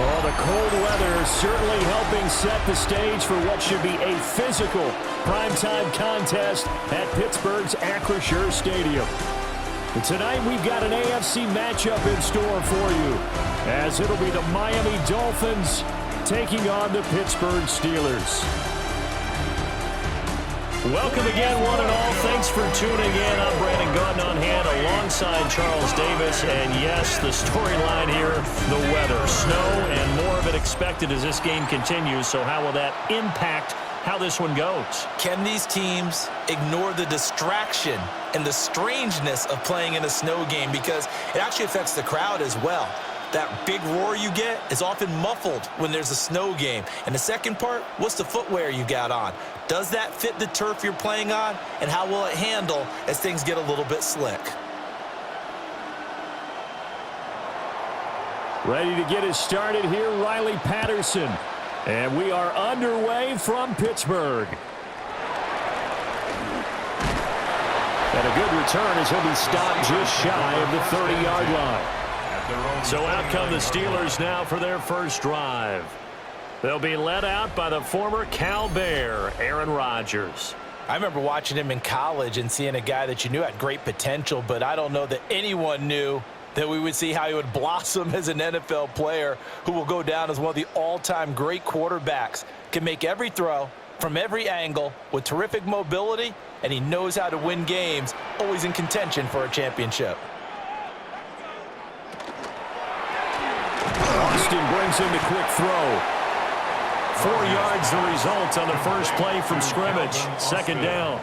Oh, the cold weather certainly helping set the stage for what should be a physical primetime contest at Pittsburgh's Acrisure Stadium. And tonight we've got an AFC matchup in store for you, as it'll be the Miami Dolphins taking on the Pittsburgh Steelers. Welcome again, one and all. Thanks for tuning in. I'm Brandon Gordon on hand alongside Charles Davis. And yes, the storyline here, the weather. Snow and more of it expected as this game continues. So how will that impact how this one goes? Can these teams ignore the distraction and the strangeness of playing in a snow game? Because it actually affects the crowd as well. That big roar you get is often muffled when there's a snow game. And the second part, what's the footwear you got on? Does that fit the turf you're playing on? And how will it handle as things get a little bit slick? Ready to get us started here, Riley Patterson. And we are underway from Pittsburgh. And a good return as he'll be stopped just shy of the 30-yard line. So out come the Steelers now for their first drive. They'll be led out by the former Cal Bear, Aaron Rodgers. I remember watching him in college and seeing a guy that you knew had great potential, but I don't know that anyone knew that we would see how he would blossom as an NFL player who will go down as one of the all-time great quarterbacks. Can make every throw from every angle with terrific mobility, and he knows how to win games, always in contention for a championship. Austin brings in the quick throw. 4 yards the result on the first play from scrimmage. Second down.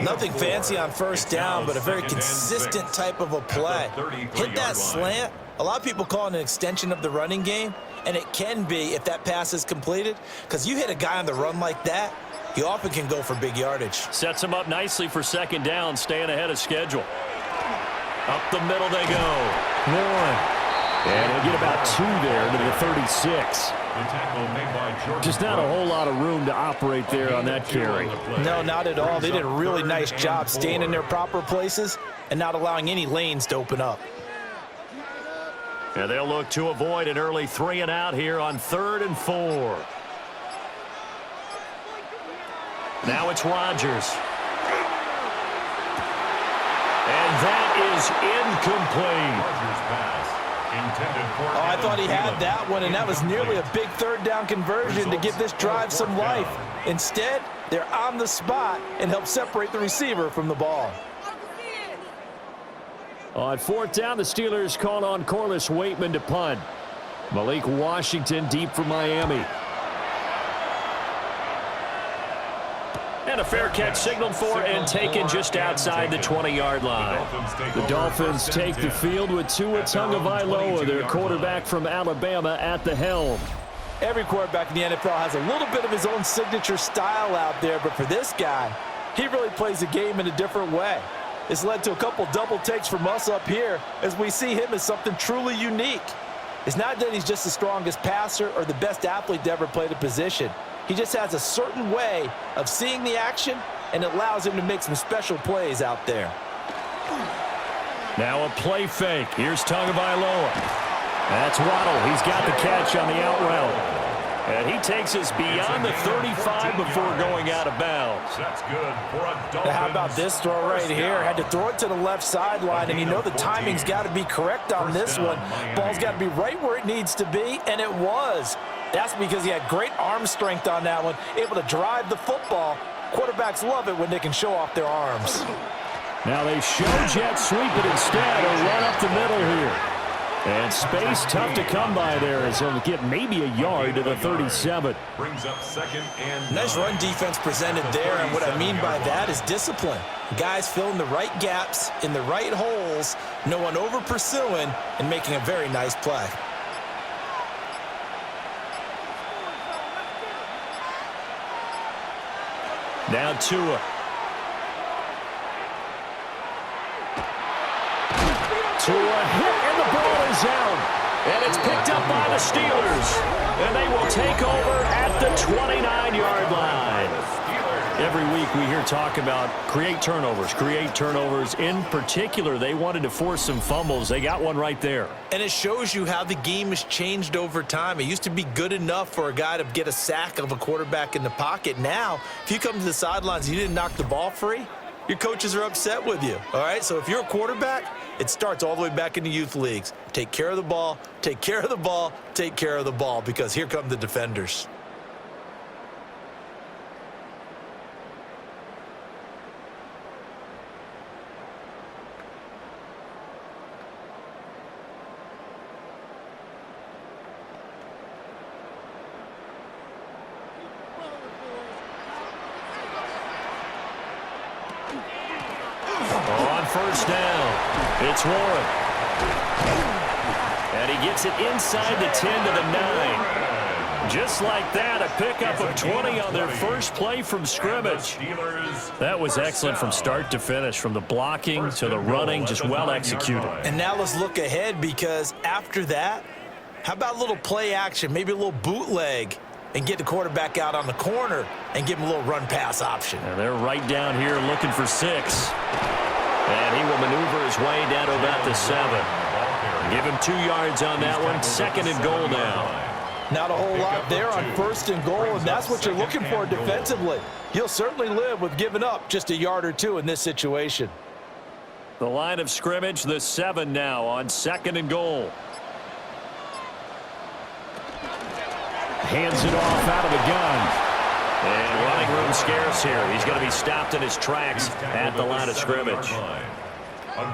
Nothing fancy on first down, but a very consistent type of a play. Hit that slant. A lot of people call it an extension of the running game, and it can be if that pass is completed, because you hit a guy on the run like that, he often can go for big yardage. Sets him up nicely for second down, staying ahead of schedule. Up the middle they go. One. And he'll get about 2 there to the 36. Just not a whole lot of room to operate there on that carry. No, not at all. They did a really nice job staying in their proper places and not allowing any lanes to open up. And they'll look to avoid an early 3 and out here on 3rd and 4. Now it's Rodgers. And that is incomplete. Oh, I thought he had that one, and that was nearly a big third down conversion to give this drive some life. Instead, they're on the spot and help separate the receiver from the ball. On 4th down, the Steelers call on Corliss Waitman to punt. Malik Washington deep for Miami. And a fair catch signaled for and taken just outside the 20-yard line. The Dolphins take the field with Tua Tagovailoa, their quarterback from Alabama, at the helm. Every quarterback in the NFL has a little bit of his own signature style out there, but for this guy, he really plays the game in a different way. It's led to a couple double takes from us up here as we see him as something truly unique. It's not that he's just the strongest passer or the best athlete to ever play the position. He just has a certain way of seeing the action, and it allows him to make some special plays out there. Now a play fake. Here's Tagovailoa. That's Waddle. He's got the catch on the out route. And he takes us beyond the 35 before going out of bounds. That's good for a Dolphins. How about this throw right here? Had to throw it to the left sideline, and you know the timing's got to be correct on this one. Ball's got to be right where it needs to be, and it was. That's because he had great arm strength on that one, able to drive the football. Quarterbacks love it when they can show off their arms. Now they show jet sweep it instead, or run up the middle here. And space tough to come by there as he'll get maybe a yard to the 37. Brings up 2nd and nice run defense presented there, and what I mean by that is discipline. Guys filling the right gaps in the right holes, no one over pursuing, and making a very nice play. Now Tua. Tua hit, and the ball is out. And it's picked up by the Steelers. And they will take over at the 29-yard line. Every week we hear talk about create turnovers. In particular, they wanted to force some fumbles. They got one right there. And it shows you how the game has changed over time. It used to be good enough for a guy to get a sack of a quarterback in the pocket. Now, if you come to the sidelines and you didn't knock the ball free, your coaches are upset with you, all right? So if you're a quarterback, it starts all the way back in the youth leagues. Take care of the ball, take care of the ball, take care of the ball, because here come the defenders. First down. It's Warren. And he gets it inside the 10 to the 9. Just like that, a pickup of 20 on their first play from scrimmage. That was excellent from start to finish, from the blocking to the running, just well executed. And now let's look ahead, because after that, how about a little play action, maybe a little bootleg, and get the quarterback out on the corner and give him a little run-pass option. And they're right down here looking for 6. And he will maneuver his way down to about the 7. Give him 2 yards on that one. 2nd and goal now. Not a whole lot there on 1st and goal, and that's what you're looking for defensively. He'll certainly live with giving up just a yard or 2 in this situation. The line of scrimmage, the 7 now on 2nd and goal. Hands it off out of the gun. And running room scarce here. He's going to be stopped in his tracks at the line of scrimmage.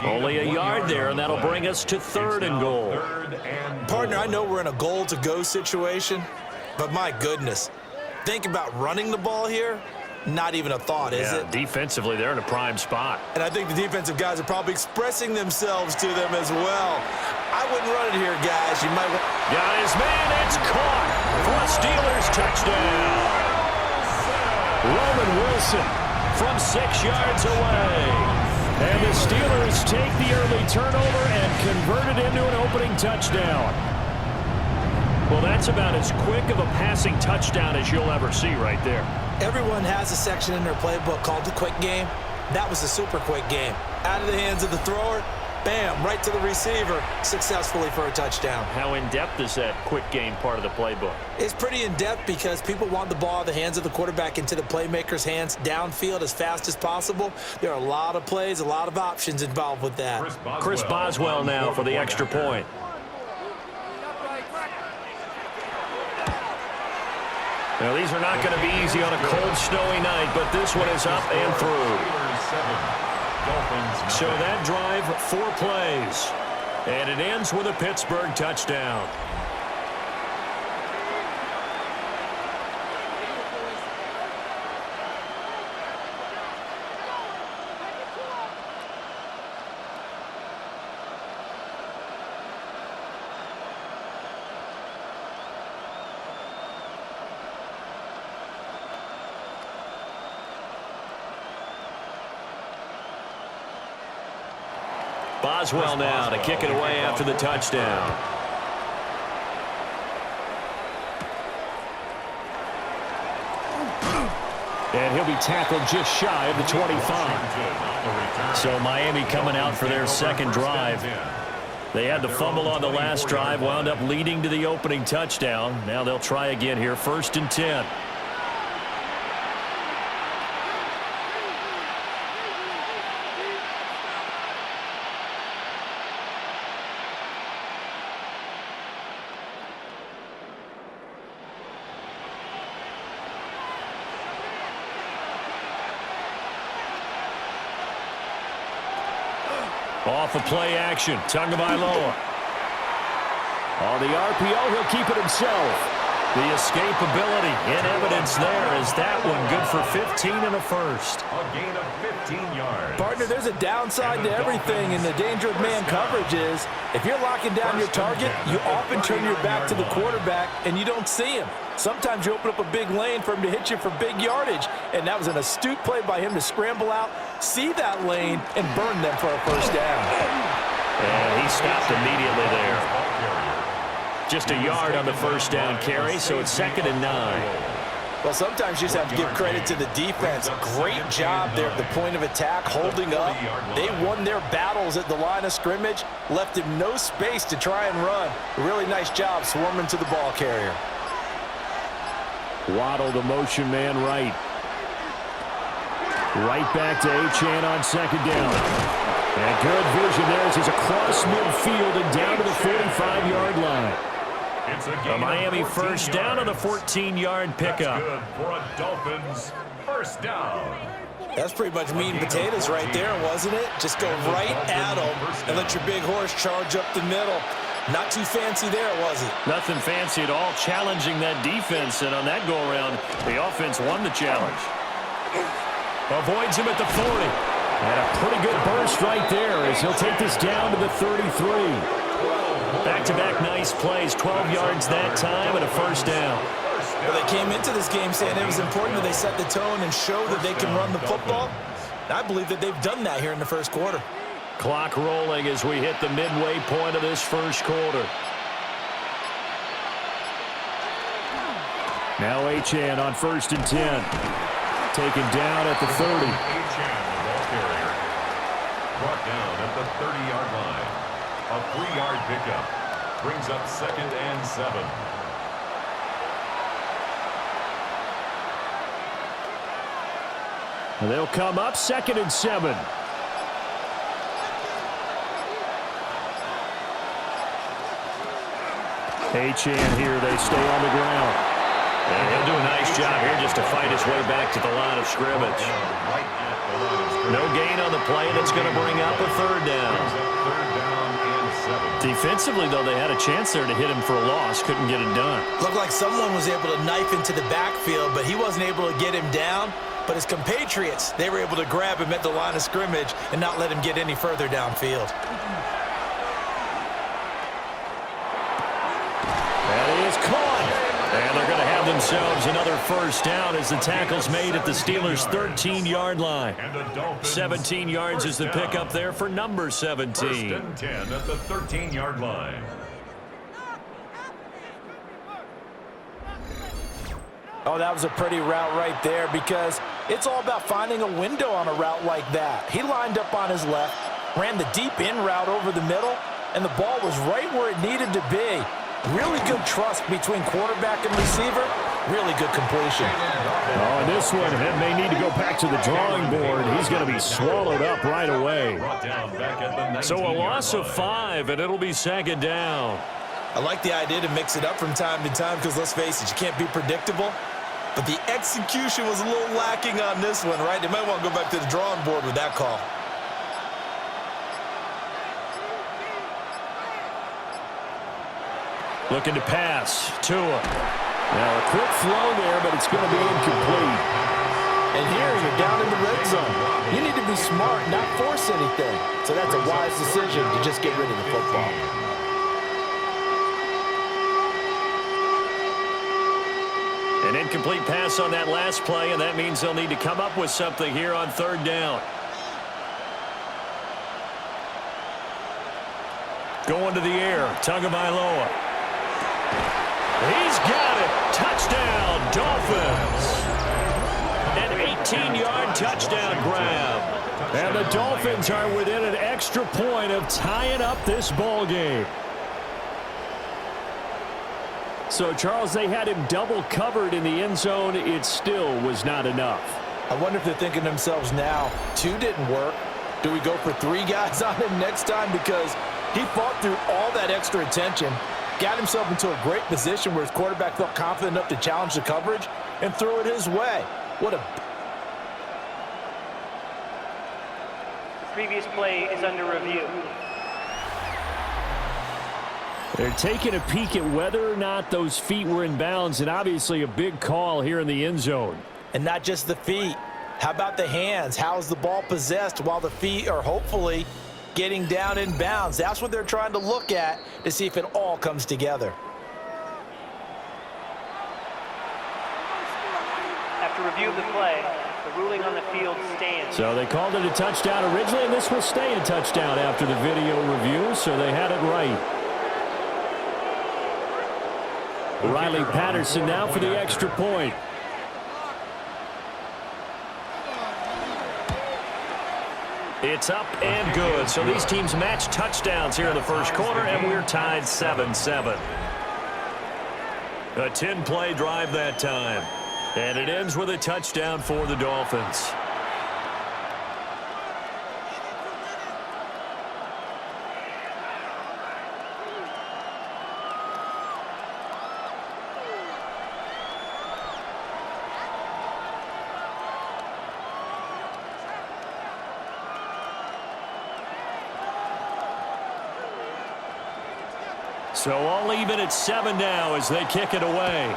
Only a yard there, and that'll bring us to 3rd and goal. Partner, I know we're in a goal-to-go situation, but my goodness, think about running the ball here. Not even a thought, is it? Defensively, they're in a prime spot. And I think the defensive guys are probably expressing themselves to them as well. I wouldn't run it here, guys. You might want... Got his man. It's caught for a Steelers touchdown. Roman Wilson from 6 yards away. And the Steelers take the early turnover and convert it into an opening touchdown. Well, that's about as quick of a passing touchdown as you'll ever see right there. Everyone has a section in their playbook called the quick game. That was a super quick game. Out of the hands of the thrower, bam, right to the receiver, successfully for a touchdown. How in-depth is that quick game part of the playbook? It's pretty in-depth because people want the ball out of the hands of the quarterback into the playmaker's hands downfield as fast as possible. There are a lot of plays, a lot of options involved with that. Chris Boswell now for the extra point. Now, these are not going to be easy on a cold, snowy night, but this one is up and through. So that drive, 4 plays. And it ends with a Pittsburgh touchdown. Boswell now to kick it away after the touchdown. And he'll be tackled just shy of the 25. So Miami coming out for their second drive. They had the fumble on the last drive, wound up leading to the opening touchdown. Now they'll try again here, 1st and 10. Off of play action, Tagovailoa. On the RPO, he'll keep it himself. The escapability in evidence there is that one good for 15 and a first. A gain of 15 yards. Partner, there's a downside to everything, and the danger of man coverage is if you're locking down your target, you often turn your back to the quarterback and you don't see him. Sometimes you open up a big lane for him to hit you for big yardage, and that was an astute play by him to scramble out, see that lane, and burn them for a first down. And he stopped immediately there. Just a yard on the first down carry, so it's 2nd and 9. Well, sometimes you just have to give credit to the defense. Great job there at the point of attack, holding up. They won their battles at the line of scrimmage, left him no space to try and run. Really nice job swarming to the ball carrier. Waddle, the motion man right. Right back to Achane on second down. And good vision there as he's across midfield and down to the 45-yard line. A Miami first down on the 14-yard pickup. Good for a Dolphins first down. That's pretty much meat and potatoes right there, wasn't it? Just go right at them and let your big horse charge up the middle. Not too fancy there, was it? Nothing fancy at all, challenging that defense. And on that go-around, the offense won the challenge. Avoids him at the 40. And a pretty good burst right there as he'll take this down to the 33. Back-to-back nice plays, 12 yards that time and a first down. Well, they came into this game saying it was important that they set the tone and show that they can run the football. And I believe that they've done that here in the first quarter. Clock rolling as we hit the midway point of this first quarter. Now Achane on 1st and 10. Taken down at the 30. Achane, the ball carrier, brought down at the 30-yard line. A 3-yard pickup brings up 2nd and 7. And they'll come up 2nd and 7. Achane here, they stay on the ground. And he'll do a nice job here just to fight his way back to the line of scrimmage. No gain on the play, and it's going to bring up a 3rd down. Defensively, though, they had a chance there to hit him for a loss. Couldn't get it done. Looked like someone was able to knife into the backfield, but he wasn't able to get him down. But his compatriots, they were able to grab him at the line of scrimmage and not let him get any further downfield. That is caught. And they're going to have themselves another first down as the tackle's made at the Steelers' 13-yard line. 17 yards is the pickup there for number 17. 1st and 10 at the 13-yard line. Oh, that was a pretty route right there because it's all about finding a window on a route like that. He lined up on his left, ran the deep in route over the middle, and the ball was right where it needed to be. Really good trust between quarterback and receiver. Really good completion. Oh, and this one may need to go back to the drawing board. He's going to be swallowed up right away. So a loss of 5, and it'll be 2nd down. I like the idea to mix it up from time to time because, let's face it, you can't be predictable. But the execution was a little lacking on this one, right? They might want to go back to the drawing board with that call. Looking to pass. Tua. Now a quick flow there, but it's going to be incomplete. And here you're down in the red zone. You need to be smart, not force anything. So that's a wise decision to just get rid of the football. An incomplete pass on that last play, and that means they'll need to come up with something here on 3rd down. Going to the air. Tagovailoa. He's got it. Touchdown, Dolphins. An 18-yard touchdown grab. And the Dolphins are within an extra point of tying up this ball game. So, Charles, they had him double covered in the end zone. It still was not enough. I wonder if they're thinking to themselves now, 2 didn't work. Do we go for 3 guys on him next time? Because he fought through all that extra attention, got himself into a great position where his quarterback felt confident enough to challenge the coverage and threw it his way. What a... The previous play is under review. They're taking a peek at whether or not those feet were in bounds, and obviously a big call here in the end zone. And not just the feet. How about the hands? How is the ball possessed while the feet are hopefully getting down in bounds? That's what they're trying to look at to see if it all comes together. After review of the play, the ruling on the field stands. So they called it a touchdown originally, and this will stay a touchdown after the video review, so they had it right. Riley Patterson now for the extra point. It's up and good. So these teams match touchdowns here in the first quarter, and we're tied 7-7. A 10-play drive that time. And it ends with a touchdown for the Dolphins. So all even at 7 now as they kick it away.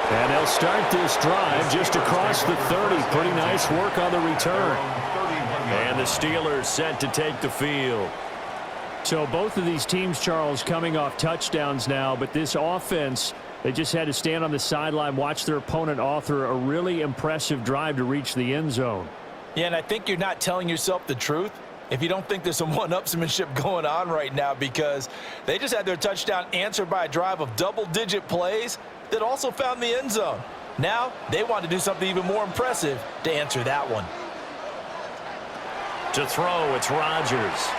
And they'll start this drive just across the 30. Pretty nice work on the return. And the Steelers set to take the field. So both of these teams, Charles, coming off touchdowns now, but this offense, they just had to stand on the sideline, watch their opponent author a really impressive drive to reach the end zone. Yeah, and I think you're not telling yourself the truth if you don't think there's some one-upsmanship going on right now, because they just had their touchdown answered by a drive of double-digit plays that also found the end zone. Now they want to do something even more impressive to answer that one. To throw, it's Rodgers.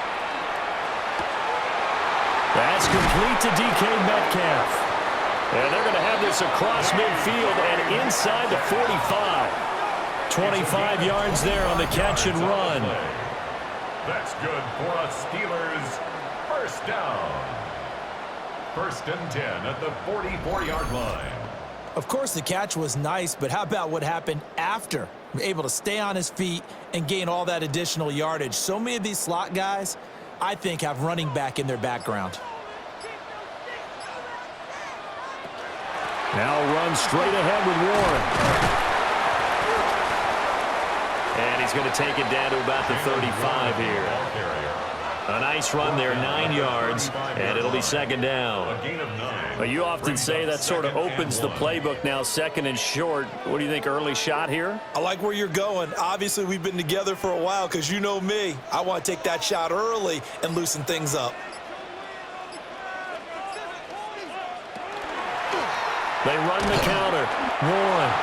That's complete to DK Metcalf. And they're going to have this across midfield and inside the 45. 25 yards there on the catch and run. That's good for a Steelers first down. First and 10 at the 44-yard line. Of course, the catch was nice, but how about what happened after? Able to stay on his feet and gain all that additional yardage. So many of these slot guys, I think, have running back in their background. Now run straight ahead with Warren. And he's going to take it down to about the 35 here. A nice run there, 9 yards, and it'll be second down. Well, you often say that sort of opens the playbook now, second and short. What do you think, early shot here? I like where you're going. Obviously, we've been together for a while because you know me. I want to take that shot early and loosen things up. They run the counter. Warren.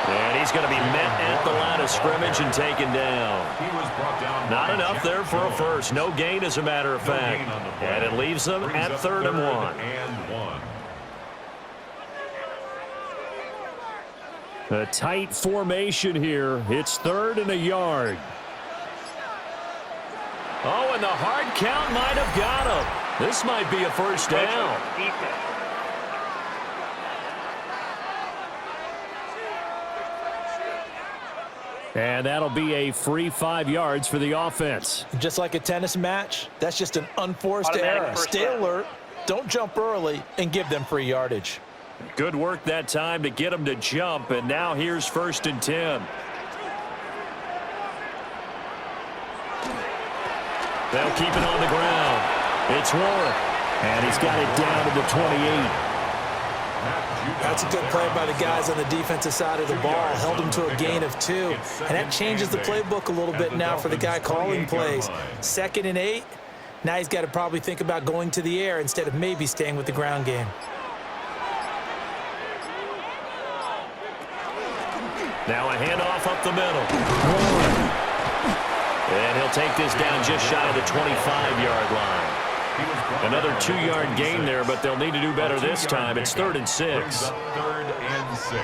And he's going to be met at the line of scrimmage and taken down. Not enough there for a first. No gain, as a matter of fact. And it leaves them at 3rd and 1. A tight formation here. It's 3rd and a yard. Oh, and the hard count might have got him. This might be a first down. And that'll be a free 5 yards for the offense. Just like a tennis match, that's just an unforced error. Stay alert, don't jump early, and give them free yardage. Good work that time to get them to jump, and now here's 1st and 10. They'll keep it on the ground. It's Warren, and he's got it down to the 28. That's a good play by the guys on the defensive side of the ball. Held him to a gain of 2. And that changes the playbook a little bit now for the guy calling plays. 2nd and 8. Now he's got to probably think about going to the air instead of maybe staying with the ground game. Now a handoff up the middle. Warren. And he'll take this down just shy of the 25-yard line. Another 2-yard gain there, but they'll need to do better this time. It's 3rd and 6. 3rd and 6.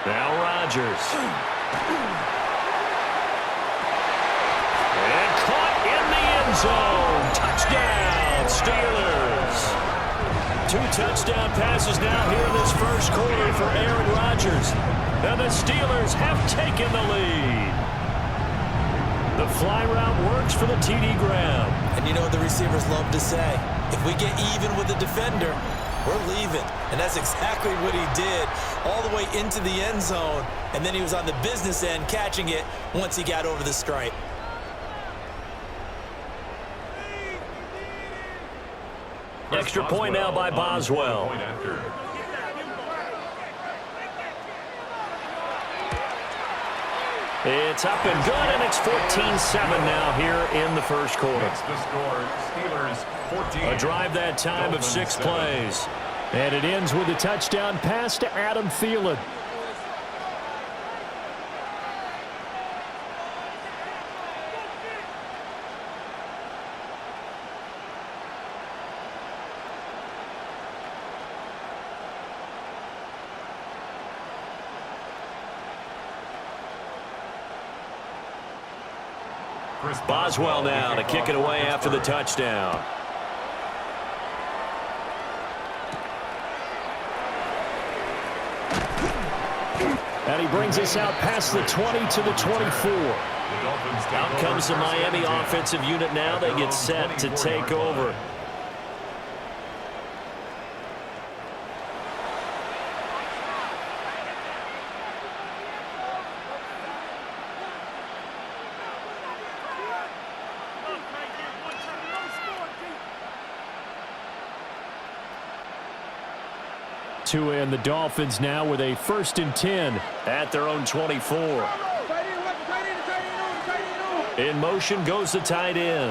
Now Rodgers. And caught in the end zone. Touchdown, Steelers. 2 touchdown passes now here in this first quarter for Aaron Rodgers. And the Steelers have taken the lead. The fly route works for the TD Graham. And you know what the receivers love to say? If we get even with the defender, we're leaving. And that's exactly what he did, all the way into the end zone. And then he was on the business end catching it once he got over the stripe. Extra point now by Boswell. It's up and good, and it's 14-7 now here in the first quarter. It's the score. Steelers 14. A drive that time of 6 plays. And it ends with a touchdown pass to Adam Thielen. Boswell now to kick it away after the touchdown. And he brings us out past the 20 to the 24. Out comes the Miami offensive unit now. They get set to take over. And the Dolphins now with a 1st and 10 at their own 24. In motion goes the tight end.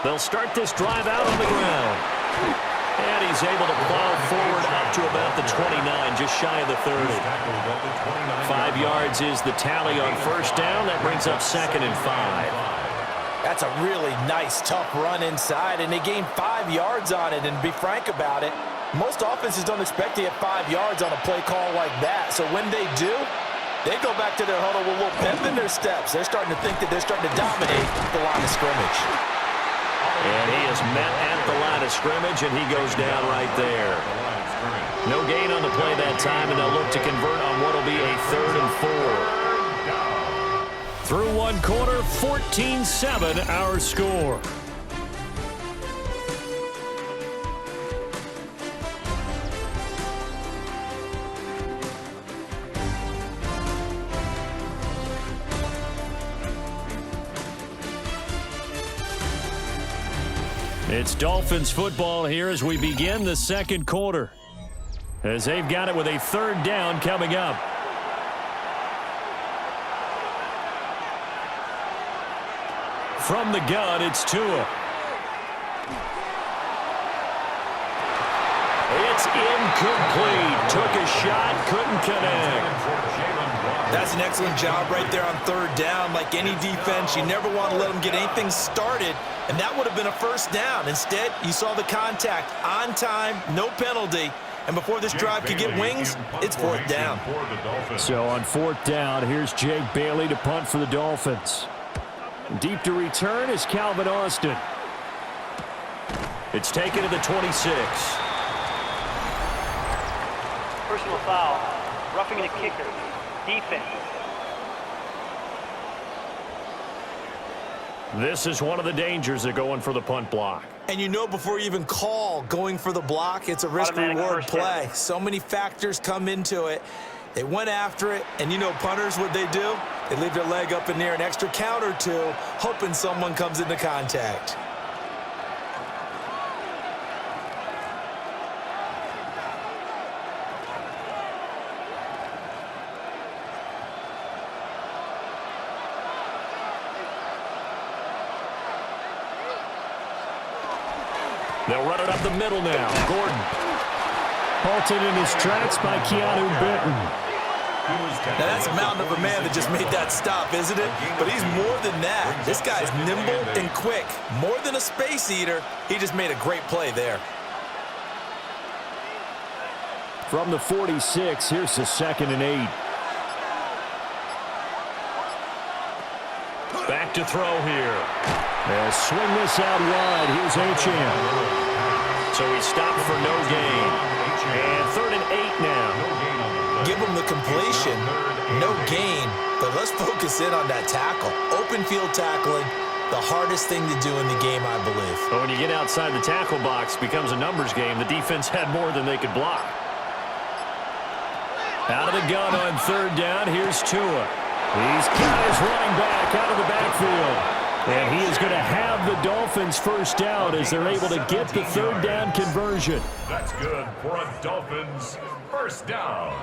They'll start this drive out on the ground. And he's able to plow forward up to about the 29, just shy of the 30. 5 yards is the tally on 1st down. That brings up 2nd and 5. That's a really nice, tough run inside, and they gained 5 yards on it. And to be frank about it, most offenses don't expect to get 5 yards on a play call like that. So when they do, they go back to their huddle with a little pep in their steps. They're starting to think that they're starting to dominate the line of scrimmage. And he is met at the line of scrimmage, and he goes down right there. No gain on the play that time, and they'll look to convert on what will be a 3rd and 4. Through 1 quarter, 14-7 our score. It's Dolphins football here as we begin the 2nd quarter. As they've got it with a 3rd down coming up. From the gun, it's Tua. It's incomplete. Took a shot, couldn't connect. That's an excellent job right there on 3rd down. Like any defense, you never want to let them get anything started, and that would have been a 1st down. Instead, you saw the contact on time, no penalty, and before this drive could get wings, it's 4th down. So on 4th down, here's Jake Bailey to punt for the Dolphins. Deep to return is Calvin Austin. It's taken to the 26. Personal foul. Roughing the kicker. Defense. This is one of the dangers of going for the punt block. And you know before you even call going for the block, it's a risk-reward play. So many factors come into it. They went after it, and you know punters, what they do? They leave their leg up in the air an extra count or two, hoping someone comes into contact. They'll run it up the middle now. Gordon. Halted in his tracks by Keanu Benton. Now, that's a mountain of a man that just made that stop, isn't it? But he's more than that. This guy's nimble and quick. More than a space eater, he just made a great play there. From the 46, here's the 2nd and 8. Back to throw here. They'll swing this out wide. Here's Achane. So he stopped for no gain. And 3rd and 8 now. Give him the completion, no gain, but let's focus in on that tackle. Open field tackling, the hardest thing to do in the game, I believe. But when you get outside the tackle box, it becomes a numbers game. The defense had more than they could block. Out of the gun on 3rd down, here's Tua. He's got his running back out of the backfield. And he is going to have the Dolphins 1st down as they're able to get the 3rd down conversion. That's good for a Dolphins First down.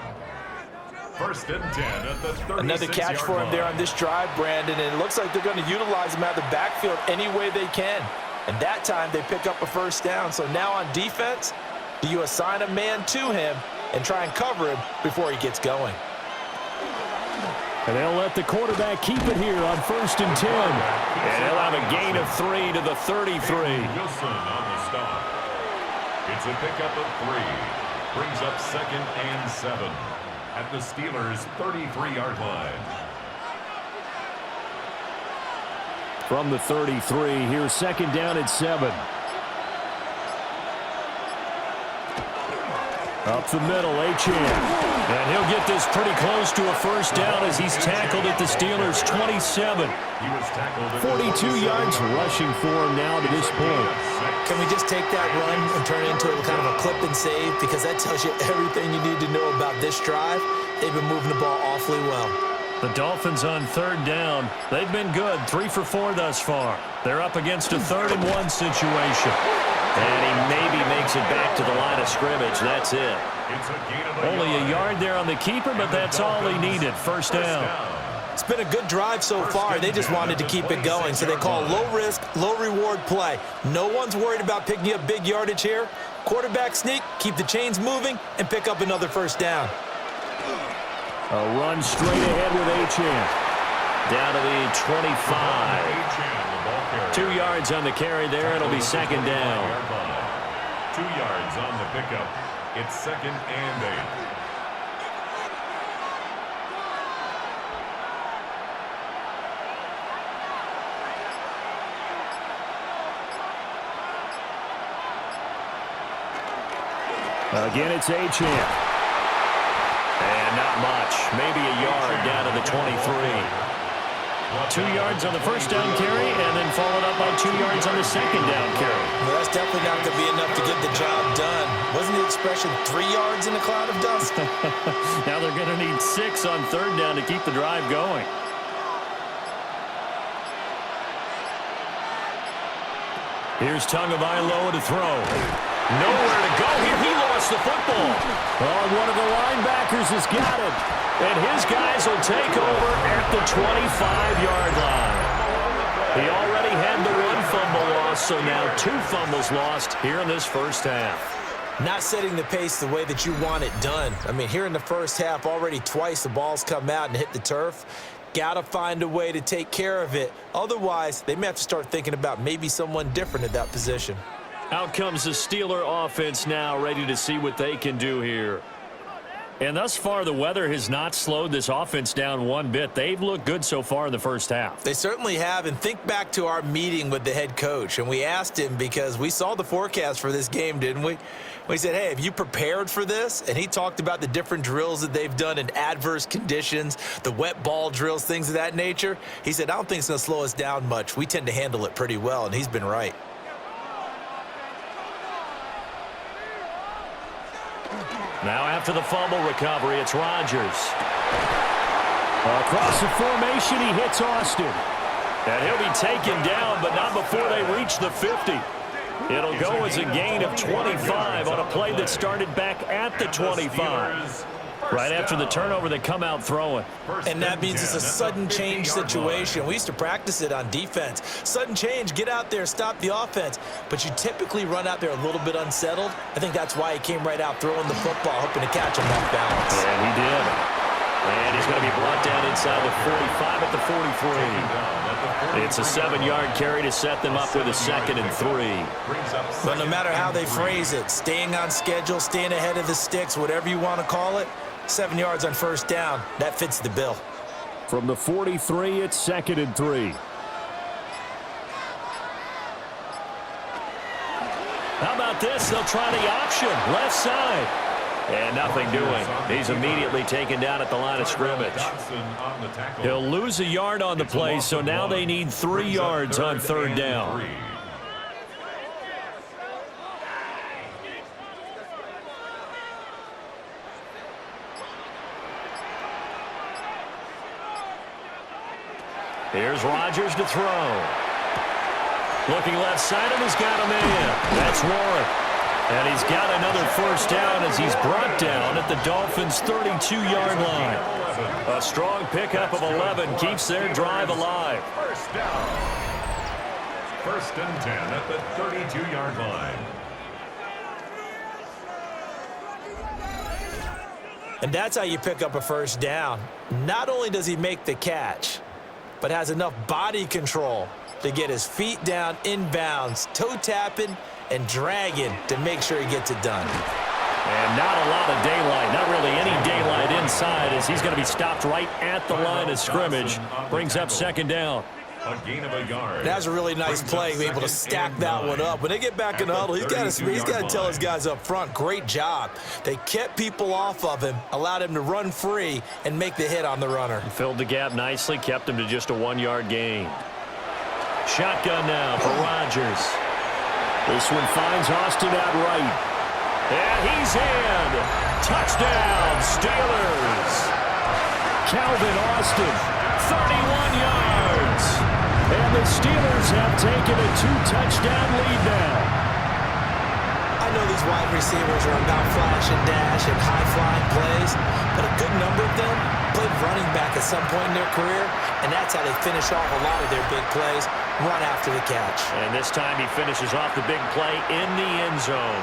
First and 10 at the 36-yard line. Another catch for him there on this drive, Brandon, and it looks like they're going to utilize him out of the backfield any way they can. And that time they pick up a first down. So now on defense, do you assign a man to him and try and cover him before he gets going? And they'll let the quarterback keep it here on first and 10. And he'll have a gain of 3 to the 33. Wilson on the stop. It's a pickup of 3. Brings up second and 7 at the Steelers' 33-yard line. From the 33, here's second down at 7. Up the middle, Achane. And he'll get this pretty close to a first down as he's tackled at the Steelers' 27. He was tackled at 42 yards rushing for him now to this point. Can we just take that run and turn it into a kind of a clip and save? Because that tells you everything you need to know about this drive. They've been moving the ball awfully well. The Dolphins on third down. They've been good, 3 for 4 thus far. They're up against a 3rd-and-1 situation. And he maybe makes it back to the line of scrimmage. That's it. Only a yard there on the keeper, but that's all he needed. First down. It's been a good drive so far. They just wanted to keep it going, so they call low-risk, low-reward play. No one's worried about picking up big yardage here. Quarterback sneak, keep the chains moving, and pick up another first down. A run straight ahead with Achane. Down to the 25. 2 yards on the carry there. It'll be second down. 2 yards on the pickup. It's second and 8. Again, it's Achane. And not much. Maybe a yard down to the 23. 2 yards on the first down carry, and then followed up by 2 yards on the second down carry. Well, that's definitely not going to be enough to get the job done. Wasn't the expression 3 yards in a cloud of dust? Now they're going to need 6 on third down to keep the drive going. Here's Tagovailoa to throw. Nowhere to go here. He lost the football. Oh, one of the linebackers has got it. And his guys will take over at the 25-yard line. He already had the 1 fumble loss, so now 2 fumbles lost here in this first half. Not setting the pace the way that you want it done. I mean, here in the first half, already twice the ball's come out and hit the turf. Got to find a way to take care of it. Otherwise, they may have to start thinking about maybe someone different at that position. Out comes the Steeler offense now, ready to see what they can do here. And thus far, the weather has not slowed this offense down one bit. They've looked good so far in the first half. They certainly have. And think back to our meeting with the head coach. And we asked him, because we saw the forecast for this game, didn't we? We said, hey, have you prepared for this? And he talked about the different drills that they've done in adverse conditions, the wet ball drills, things of that nature. He said, I don't think it's going to slow us down much. We tend to handle it pretty well, and he's been right. Now after the fumble recovery, it's Rodgers. Across the formation, he hits Austin. And he'll be taken down, but not before they reach the 50. It'll go as a gain of 25 on a play that started back at the 25. Right after the turnover, they come out throwing. And that means it's a sudden change situation. We used to practice it on defense. Sudden change, get out there, stop the offense. But you typically run out there a little bit unsettled. I think that's why he came right out throwing the football, hoping to catch him off balance. And he did. And he's going to be brought down inside the 45 at the 43. It's a 7-yard carry to set them up with a 2nd and 3. But no matter how they phrase it, staying on schedule, staying ahead of the sticks, whatever you want to call it, 7 yards on first down, that fits the bill. From the 43, it's 2nd and 3. How about this? They'll try the option, left side. And nothing doing. He's immediately taken down at the line of scrimmage. He'll lose a yard on the play, so now they need 3 yards on third down. Here's Rodgers to throw. Looking left side, and he's got a man. That's Warren. And he's got another first down as he's brought down at the Dolphins' 32-yard line. A strong pickup of 11 keeps their drive alive. First down. First and 10 at the 32-yard line. And that's how you pick up a first down. Not only does he make the catch, but has enough body control to get his feet down inbounds, toe tapping and dragging to make sure he gets it done. And not a lot of daylight, not really any daylight inside as he's going to be stopped right at the line of scrimmage. Brings up second down. A gain of a yard. That's a really nice play, being able to stack that one up. When they get back in the huddle, he's got to tell his guys up front, great job. They kept people off of him, allowed him to run free and make the hit on the runner. Filled the gap nicely, kept him to just a 1-yard gain. Shotgun now for Rodgers. This one finds Austin out right. And he's in. Touchdown, Steelers. Calvin Austin, 31 yards. And the Steelers have taken a 2-touchdown lead now. I know these wide receivers are about flash and dash and high-flying plays, but a good number of them played running back at some point in their career, and that's how they finish off a lot of their big plays, run after the catch. And this time he finishes off the big play in the end zone.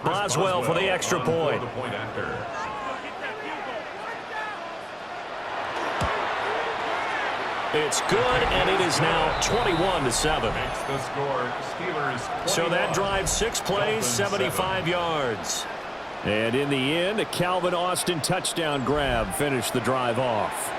Boswell for the extra point. It's good, and it is now 21-7. So that drive, 6 plays, 75 yards. And in the end, a Calvin Austin touchdown grab finished the drive off.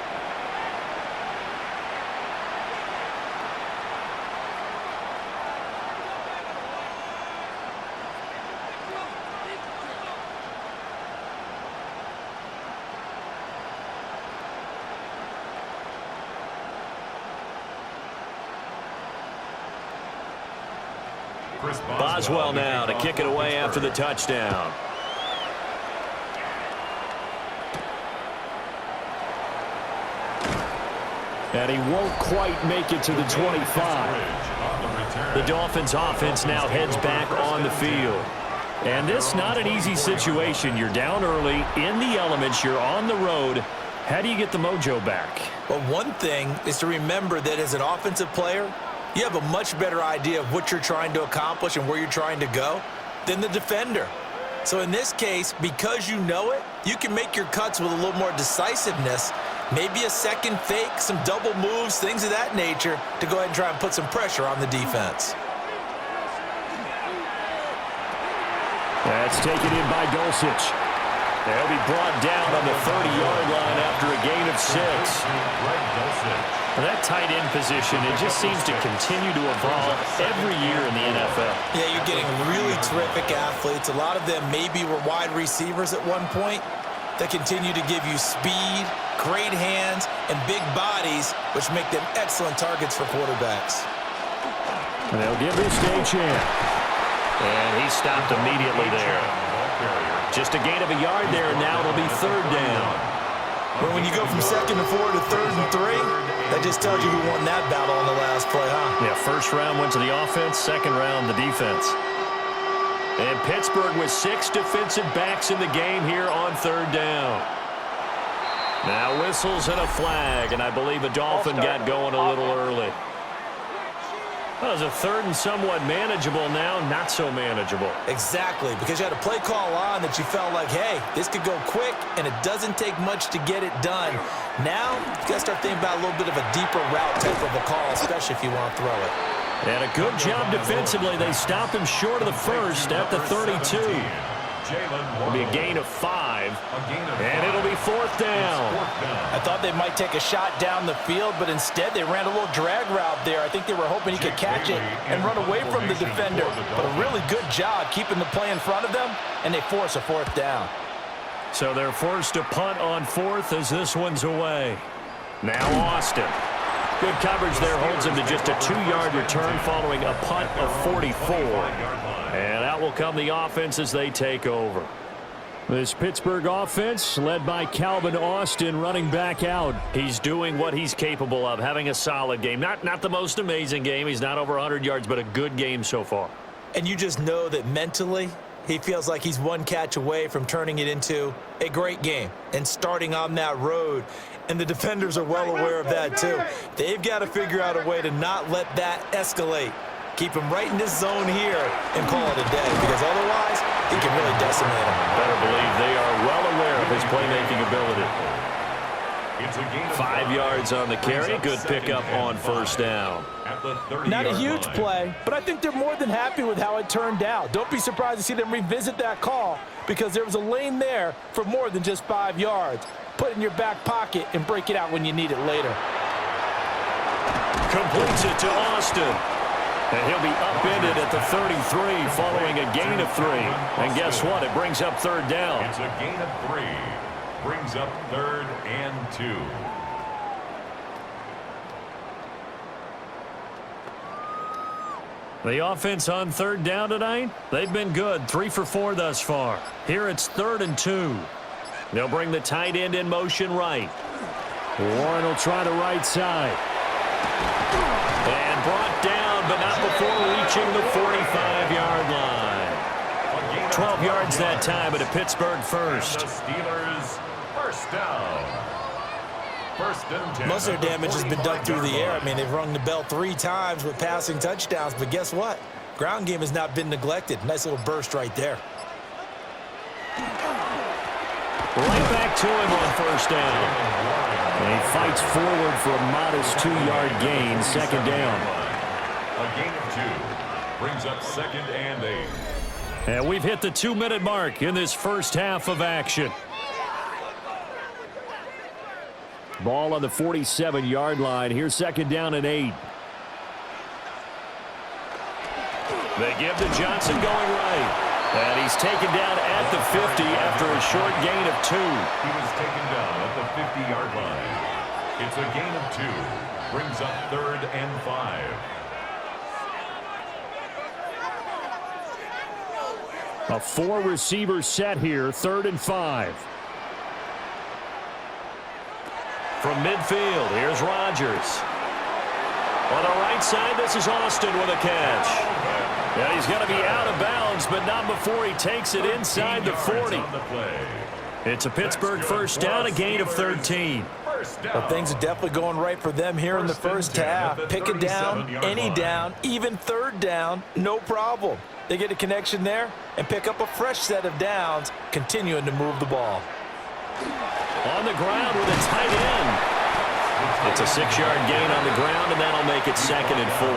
Boswell now to kick it away after the touchdown. And he won't quite make it to the 25. The Dolphins offense now heads back on the field. And this not an easy situation. You're down early, in the elements, you're on the road. How do you get the mojo back? Well, one thing is to remember that as an offensive player, you have a much better idea of what you're trying to accomplish and where you're trying to go than the defender. So in this case, because you know it, you can make your cuts with a little more decisiveness, maybe a second fake, some double moves, things of that nature, to go ahead and try and put some pressure on the defense. That's taken in by Dulcich. They'll be brought down on the 30-yard line after a gain of 6. That tight end position, it just seems to continue to evolve every year in the NFL. Yeah, you're getting really terrific athletes. A lot of them maybe were wide receivers at one point that continue to give you speed, great hands, and big bodies, which make them excellent targets for quarterbacks. And they'll give this a chance. And he stopped immediately there. Just a gain of a yard there, and now it'll be 3rd down. Well, when you go from 2nd and 4 to 3rd and 3, that just tells you who won that battle on the last play, huh? Yeah, first round went to the offense, second round the defense. And Pittsburgh with 6 defensive backs in the game here on 3rd down. Now whistles and a flag, and I believe a Dolphin got going a little early. Well, it was a 3rd and somewhat manageable now, not so manageable. Exactly, because you had a play call on that you felt like, hey, this could go quick, and it doesn't take much to get it done. Now, you've got to start thinking about a little bit of a deeper route type of a call, especially if you want to throw it. And a good job defensively. They stopped him short of the first at the 32. It'll be a gain of 5, and it'll be 4th down. I thought they might take a shot down the field, but instead they ran a little drag route there. I think they were hoping he could catch it and run away from the defender. But a really good job keeping the play in front of them, and they force a 4th down. So they're forced to punt on 4th as this one's away. Now Austin. Good coverage there holds him to just a 2-yard return following a punt of 44. And out will come the offense as they take over. This Pittsburgh offense led by Calvin Austin running back out. He's doing what he's capable of, having a solid game. Not the most amazing game. He's not over 100 yards, but a good game so far. And you just know that mentally he feels like he's one catch away from turning it into a great game and starting on that road. And the defenders are well aware of that too. They've got to figure out a way to not let that escalate. Keep him right in this zone here and call it a day, because otherwise he can really decimate him. Better believe they are well aware of his playmaking ability. 5 yards on the carry. Good pickup on first down. Not a huge play, but I think they're more than happy with how it turned out. Don't be surprised to see them revisit that call, because there was a lane there for more than just 5 yards. Put it in your back pocket and break it out when you need it later. Completes it to Austin. And he'll be upended at the 33 following a gain of 3. And guess what? It brings up third down. It's a gain of 3. Brings up 3rd and 2. The offense on third down tonight, they've been good. 3 for 4 thus far. Here it's 3rd and 2. They'll bring the tight end in motion right. Warren will try the right side. And brought down, but not before reaching the 45-yard line. 12 yards that time, but a Pittsburgh first. The Steelers first down. 1st and 10. Most of their damage has been done through the air. I mean, they've rung the bell 3 times with passing touchdowns, but guess what? Ground game has not been neglected. Nice little burst right there. Right back to him on first down. And he fights forward for a modest 2-yard gain, 2nd down. A gain of 2. Brings up 2nd and 8. And we've hit the 2-minute mark in this first half of action. Ball on the 47-yard line. Here's 2nd down and 8. They give to Johnson going right. And he's taken down at the 50 after a short gain of 2. He was taken down at the 50-yard line. It's a gain of 2. Brings up 3rd and 5. A 4-receiver set here, 3rd and 5. From midfield, here's Rodgers. On the right side, this is Austin with a catch. Yeah, he's going to be out of bounds, but not before he takes it inside the 40. It's a Pittsburgh first down, a gain of 13. Well, things are definitely going right for them here in the first half. Pick it down, any down, even 3rd down, no problem. They get a connection there and pick up a fresh set of downs, continuing to move the ball. On the ground with a tight end. It's a 6-yard gain on the ground, and that'll make it 2nd and 4.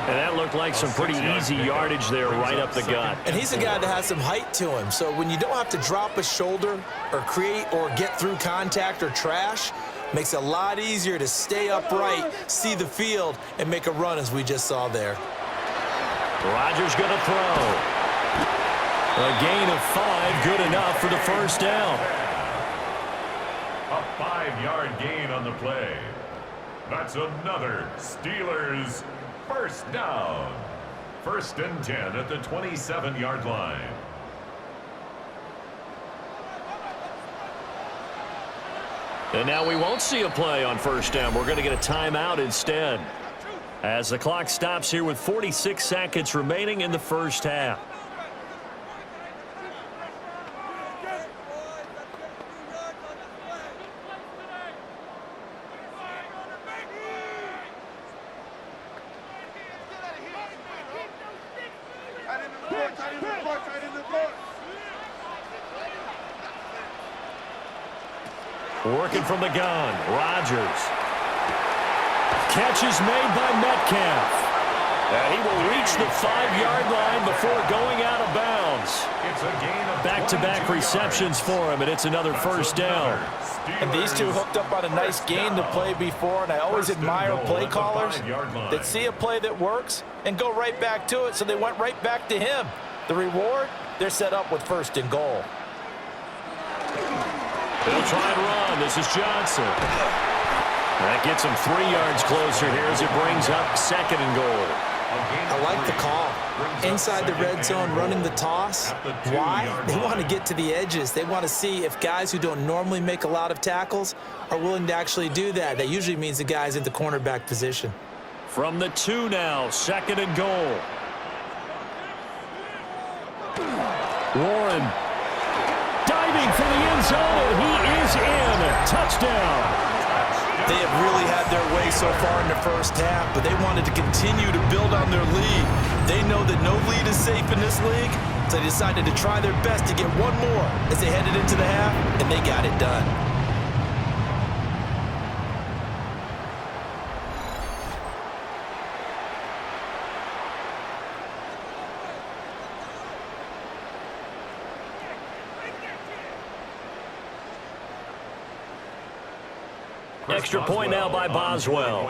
And that looked like some pretty easy yardage there right up the gut. And he's a guy that has some height to him, so when you don't have to drop a shoulder or create or get through contact or trash, makes it a lot easier to stay upright, see the field, and make a run as we just saw there. Rodgers going to throw. A gain of 5, good enough for the first down. A 5-yard gain on the play. That's another Steelers first down. 1st and 10 at the 27-yard line. And now we won't see a play on first down. We're going to get a timeout instead, as the clock stops here with 46 seconds remaining in the first half. Working from the gun, Rodgers. Catch is made by Metcalf. And he will reach the 5-yard line before going out of bounds. It's a gain of back-to-back receptions for him, and it's another first down. And these two hooked up on a nice game to play before, and I always admire play callers that see a play that works and go right back to it, so they went right back to him. The reward, they're set up with 1st and goal. They'll try and run. This is Johnson. That gets him 3 yards closer here as it brings up 2nd and goal. I like the call. Inside the red zone, running the toss. Why? They want to get to the edges. They want to see if guys who don't normally make a lot of tackles are willing to actually do that. That usually means the guy's in the cornerback position. From the 2 now, 2nd and goal. Warren diving for the end zone, and he is in. Touchdown. They have really had their way so far in the first half, but they wanted to continue to build on their lead. They know that no lead is safe in this league, so they decided to try their best to get one more as they headed into the half, and they got it done. Extra point now by Boswell.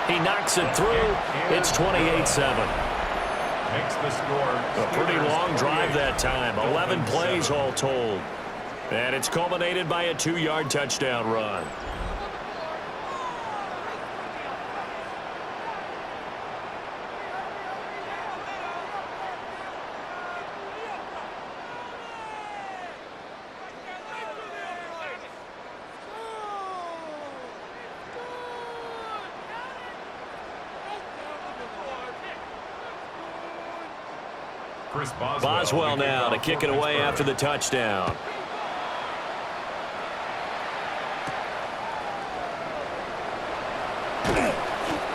He knocks it through. It's 28-7. Makes the score. A pretty long drive that time. 11 plays all told. And it's culminated by a 2-yard touchdown run. Boswell now to kick it away after the touchdown.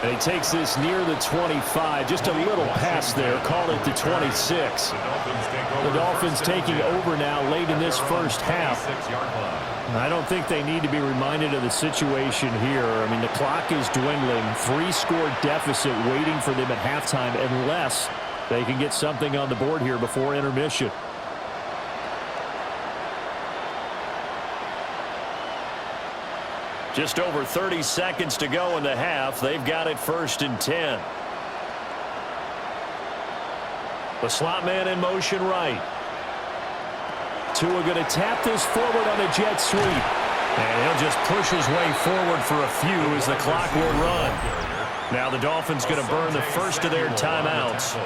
And he takes this near the 25. Just a little pass there. Call it the 26. The Dolphins taking over now late in this first half. I don't think they need to be reminded of the situation here. I mean, the clock is dwindling. 3-score deficit waiting for them at halftime unless they can get something on the board here before intermission. Just over 30 seconds to go in the half. They've got it 1st and 10. The slot man in motion right. Tua going to tap this forward on a jet sweep. And he'll just push his way forward for a few as the clock will run. Now the Dolphins going to burn the first of their timeouts,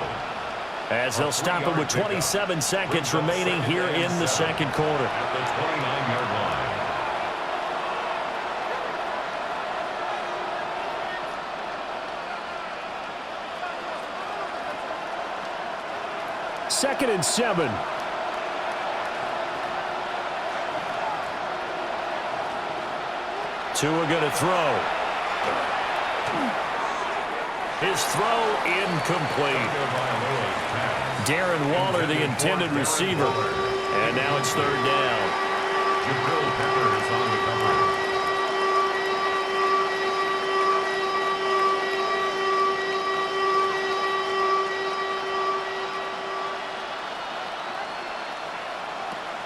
as they'll stop it with 27 seconds remaining here in the second quarter. At the 29-yard line. Second and 7. Tua going to throw. His throw incomplete. Darren Waller, the intended receiver. And now it's 3rd down. Jabril Pepper is on the cover.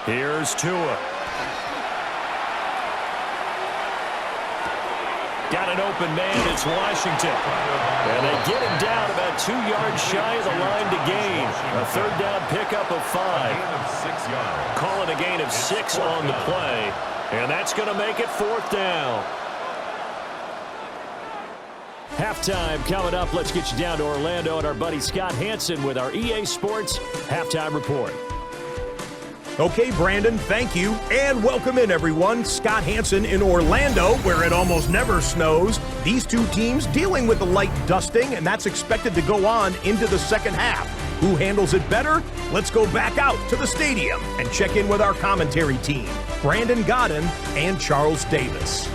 Here's Tua. Got an open man. It's Washington. And they get him down about 2 yards shy of the line to gain. A 3rd down pickup of 5. Call it a gain of 6 on the play. And that's going to make it 4th down. Halftime coming up. Let's get you down to Orlando and our buddy Scott Hansen with our EA Sports Halftime Report. Okay, Brandon, thank you, and welcome in, everyone. Scott Hansen in Orlando, where it almost never snows. These two teams dealing with a light dusting, and that's expected to go on into the second half. Who handles it better? Let's go back out to the stadium and check in with our commentary team, Brandon Godden and Charles Davis.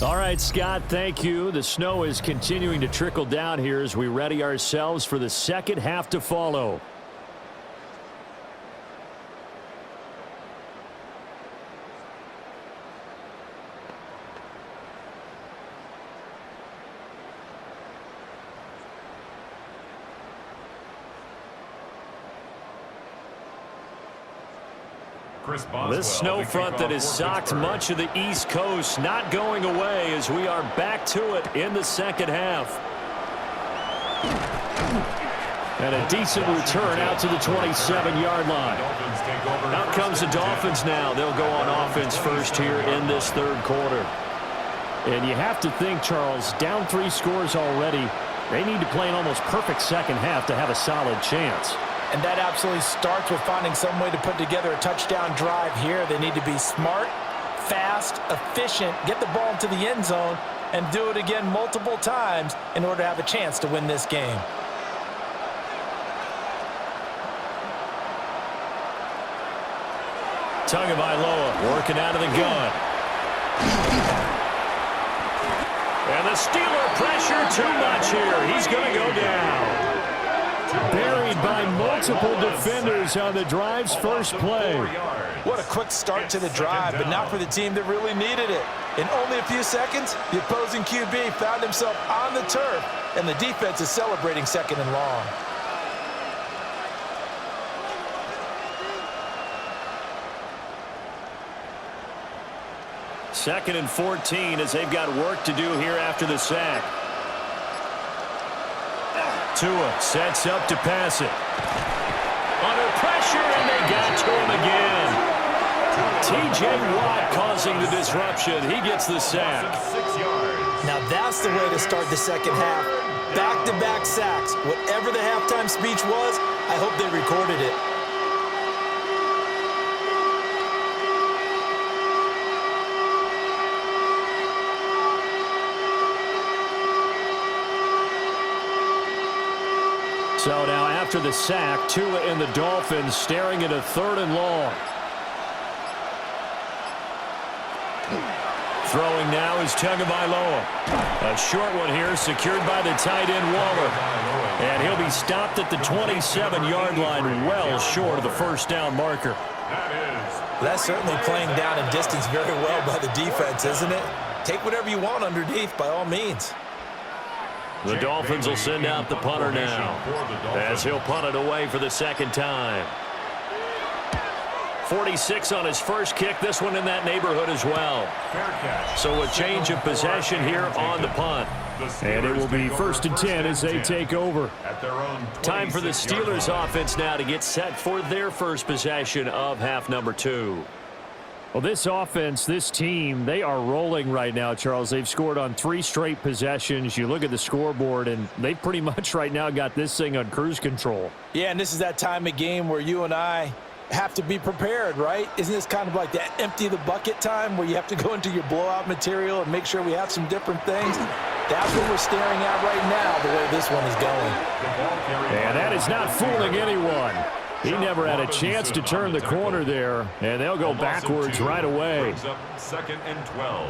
All right, Scott, thank you. The snow is continuing to trickle down here as we ready ourselves for the second half to follow. This snow front that has socked much of the East Coast not going away as we are back to it in the second half. And a decent return out to the 27-yard line. Out comes the Dolphins now. They'll go on offense first here in this third quarter. And you have to think, Charles, down 3 scores already. They need to play an almost perfect second half to have a solid chance. And that absolutely starts with finding some way to put together a touchdown drive here. They need to be smart, fast, efficient, get the ball into the end zone, and do it again multiple times in order to have a chance to win this game. Tagovailoa working out of the gun. And the Steeler pressure too much here. He's going to go down. Buried by multiple defenders on the drive's first play. What a quick start to the drive, but not for the team that really needed it. In only a few seconds, the opposing QB found himself on the turf, and the defense is celebrating second and long. Second and 14 as they've got work to do here after the sack. Tua sets up to pass it. Under pressure, and they got to him again. T.J. Watt causing the disruption. He gets the sack. Now that's the way to start the second half. Back-to-back sacks. Whatever the halftime speech was, I hope they recorded it. So now after the sack, Tua and the Dolphins staring at a 3rd and long. Throwing now is Tagovailoa. A short one here secured by the tight end Waller. And he'll be stopped at the 27-yard line, well short of the first down marker. That's certainly playing down in distance very well by the defense, isn't it? Take whatever you want underneath by all means. The Dolphins will send out the punter now as he'll punt it away for the second time. 46 on his first kick, this one in that neighborhood as well. So a change of possession here on the punt. And it will be 1st and 10 as they take over. Time for the Steelers offense now to get set for their first possession of half number 2. Well, this offense, this team, they are rolling right now, Charles. They've scored on 3 straight possessions. You look at the scoreboard, and they've pretty much right now got this thing on cruise control. Yeah, and this is that time of game where you and I have to be prepared, right? Isn't this kind of like that empty the bucket time where you have to go into your blowout material and make sure we have some different things? That's what we're staring at right now, the way this one is going. And that is not fooling anyone. He never had a chance to turn the corner there, and they'll go backwards right away.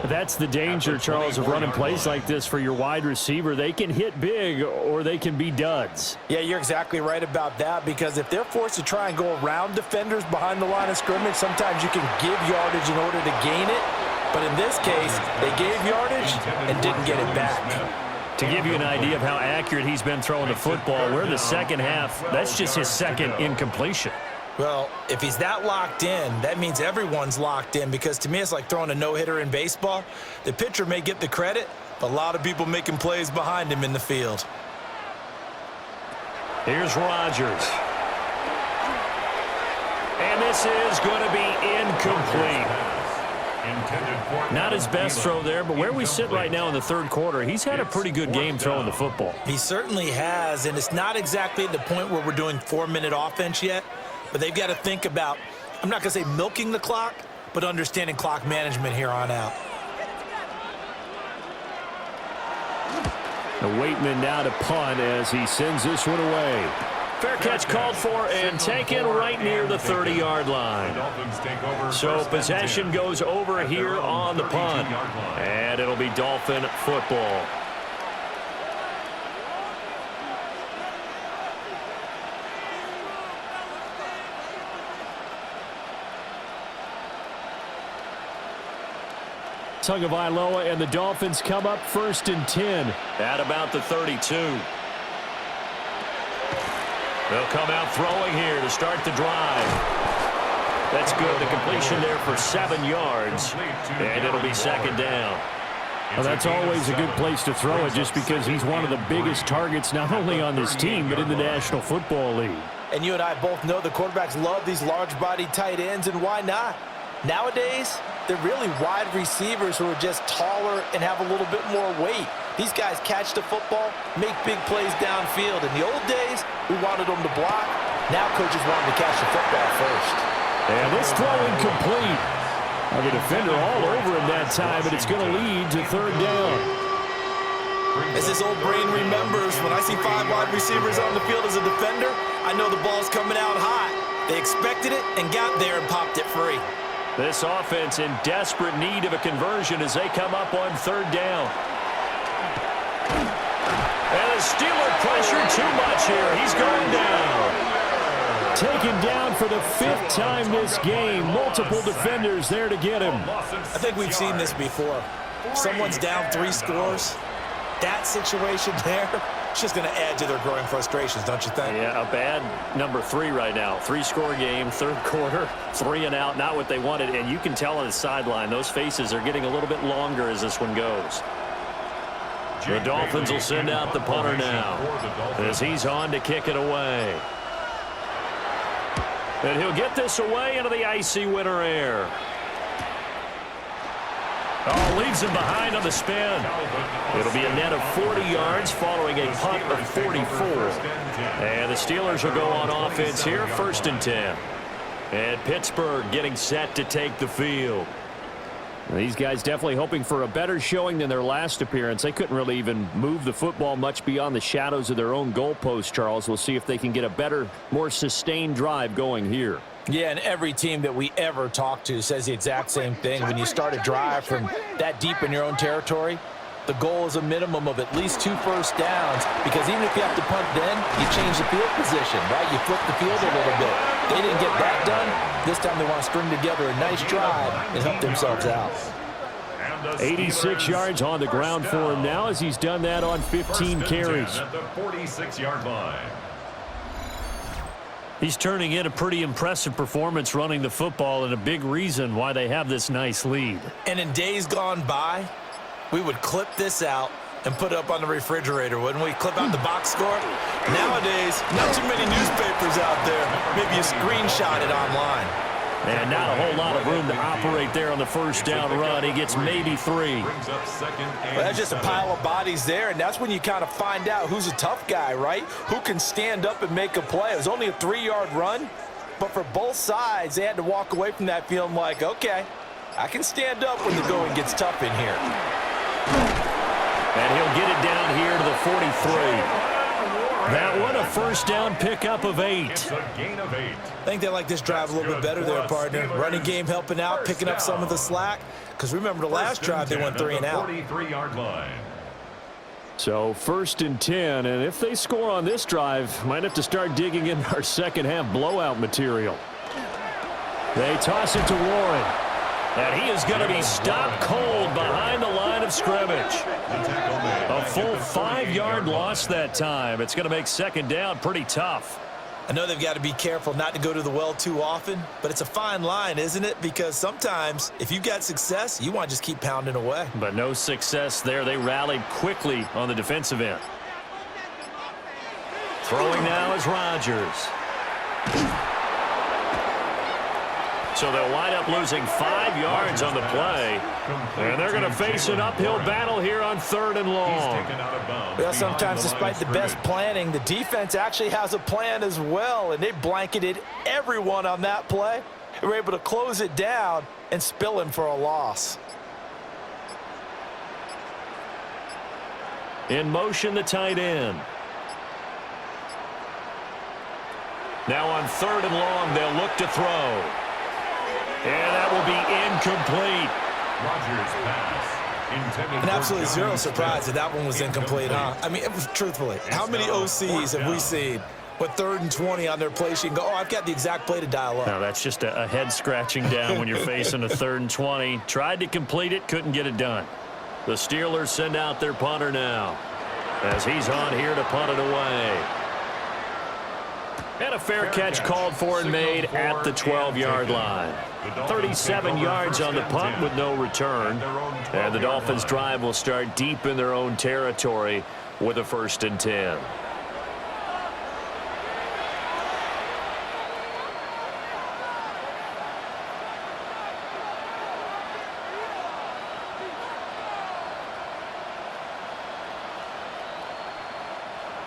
That's the danger, Charles, of running plays like this for your wide receiver. They can hit big or they can be duds. Yeah, you're exactly right about that, because if they're forced to try and go around defenders behind the line of scrimmage, sometimes you can give yardage in order to gain it. But in this case, they gave yardage and didn't get it back. To give you an idea of how accurate he's been throwing the football, we're in the second half. That's just his second incompletion. Well, if he's that locked in, that means everyone's locked in, because to me it's like throwing a no-hitter in baseball. The pitcher may get the credit, but a lot of people making plays behind him in the field. Here's Rodgers. And this is going to be incomplete. Not his best throw there, but where we sit right now in the third quarter, he's had a pretty good game throwing the football. He certainly has, and it's not exactly at the point where we're doing 4-minute offense yet, but they've got to think about, I'm not going to say milking the clock, but understanding clock management here on out. The Waitman now to punt as he sends this one away. Fair catch called for and taken right near the 30-yard line. So possession goes over here on the punt, and it'll be Dolphin football. Tagovailoa and the Dolphins come up 1st and 10. At about the 32. They'll come out throwing here to start the drive. That's good. The completion there for 7 yards. And it'll be second down. Well, that's always a good place to throw it just because he's one of the biggest targets not only on this team but in the National Football League. And you and I both know the quarterbacks love these large-bodied tight ends, and why not? Nowadays, they're really wide receivers who are just taller and have a little bit more weight. These guys catch the football, make big plays downfield. In the old days, we wanted them to block. Now coaches want them to catch the football first. And this throw incomplete. The defender all over him that time, but it's going to lead to third down. As this old brain remembers, when I see 5 wide receivers on the field as a defender, I know the ball's coming out hot. They expected it and got there and popped it free. This offense in desperate need of a conversion as they come up on third down. And the Steeler pressure too much here. He's going down. Taken down for the 5th time this game. Multiple defenders there to get him. I think we've seen this before. Someone's down 3 scores. That situation there, it's just going to add to their growing frustrations, don't you think? Yeah, a bad number 3 right now. 3-score game, third quarter, 3 and out, not what they wanted. And you can tell on the sideline, those faces are getting a little bit longer as this one goes. The Dolphins will send out the punter now as he's on to kick it away. And he'll get this away into the icy winter air. Oh, leaves him behind on the spin. It'll be a net of 40 yards following a punt of 44. And the Steelers will go on offense here, 1st and 10. And Pittsburgh getting set to take the field. These guys definitely hoping for a better showing than their last appearance. They couldn't really even move the football much beyond the shadows of their own goalpost, Charles. We'll see if they can get a better, more sustained drive going here. Yeah, and every team that we ever talk to says the exact same thing. When you start a drive from that deep in your own territory, the goal is a minimum of at least 2 first downs, because even if you have to punt then, you change the field position, right? You flip the field a little bit. They didn't get that done. This time they want to string together a nice drive and help themselves out. 86 yards on the ground for him now as he's done that on 15 carries. At the 46-yard line. He's turning in a pretty impressive performance running the football, and a big reason why they have this nice lead. And in days gone by, we would clip this out and put it up on the refrigerator, wouldn't we? Clip out the box score. Nowadays, not too many newspapers out there. Maybe you screenshot it online. And not a whole lot of room to operate there on the first down run. He gets maybe 3. Well, that's just a pile of bodies there, and that's when you kind of find out who's a tough guy, right? Who can stand up and make a play. It was only a 3-yard run, but for both sides, they had to walk away from that feeling like, okay, I can stand up when the going gets tough in here. And he'll get it down here to the 43. That one, a first down pickup of 8. It's a gain of 8. I think they like this drive a little bit better there, partner. Running game helping out, picking up some of the slack. Because remember the last drive, they went 3 and out. 43-yard line. So 1st and 10, and if they score on this drive, might have to start digging in our second half blowout material. They toss it to Warren. And he is going to be stopped cold behind the line of scrimmage. A full 5-yard loss that time. It's going to make second down pretty tough. I know they've got to be careful not to go to the well too often, but it's a fine line, isn't it? Because sometimes if you've got success, you want to just keep pounding away. But no success there. They rallied quickly on the defensive end. Throwing now is Rodgers. So they'll wind up losing 5 yards on the play. And they're going to face an uphill battle here on 3rd and long. Well, sometimes despite the best planning, the defense actually has a plan as well, and they blanketed everyone on that play. They were able to close it down and spill him for a loss. In motion, the tight end. Now on 3rd and long, they'll look to throw. And that will be incomplete. Rodgers pass. And absolutely zero surprise that that one was incomplete, huh? I mean, truthfully, how many OCs have we seen with 3rd and 20 on their play sheet and go, oh, I've got the exact play to dial up? No, that's just a head scratching down when you're facing a 3rd and 20. Tried to complete it, couldn't get it done. The Steelers send out their punter now as he's on here to punt it away. And a fair catch called for and made at the 12-yard line. 37 yards on the punt with no return. And the Dolphins' drive will start deep in their own territory with a 1st and 10.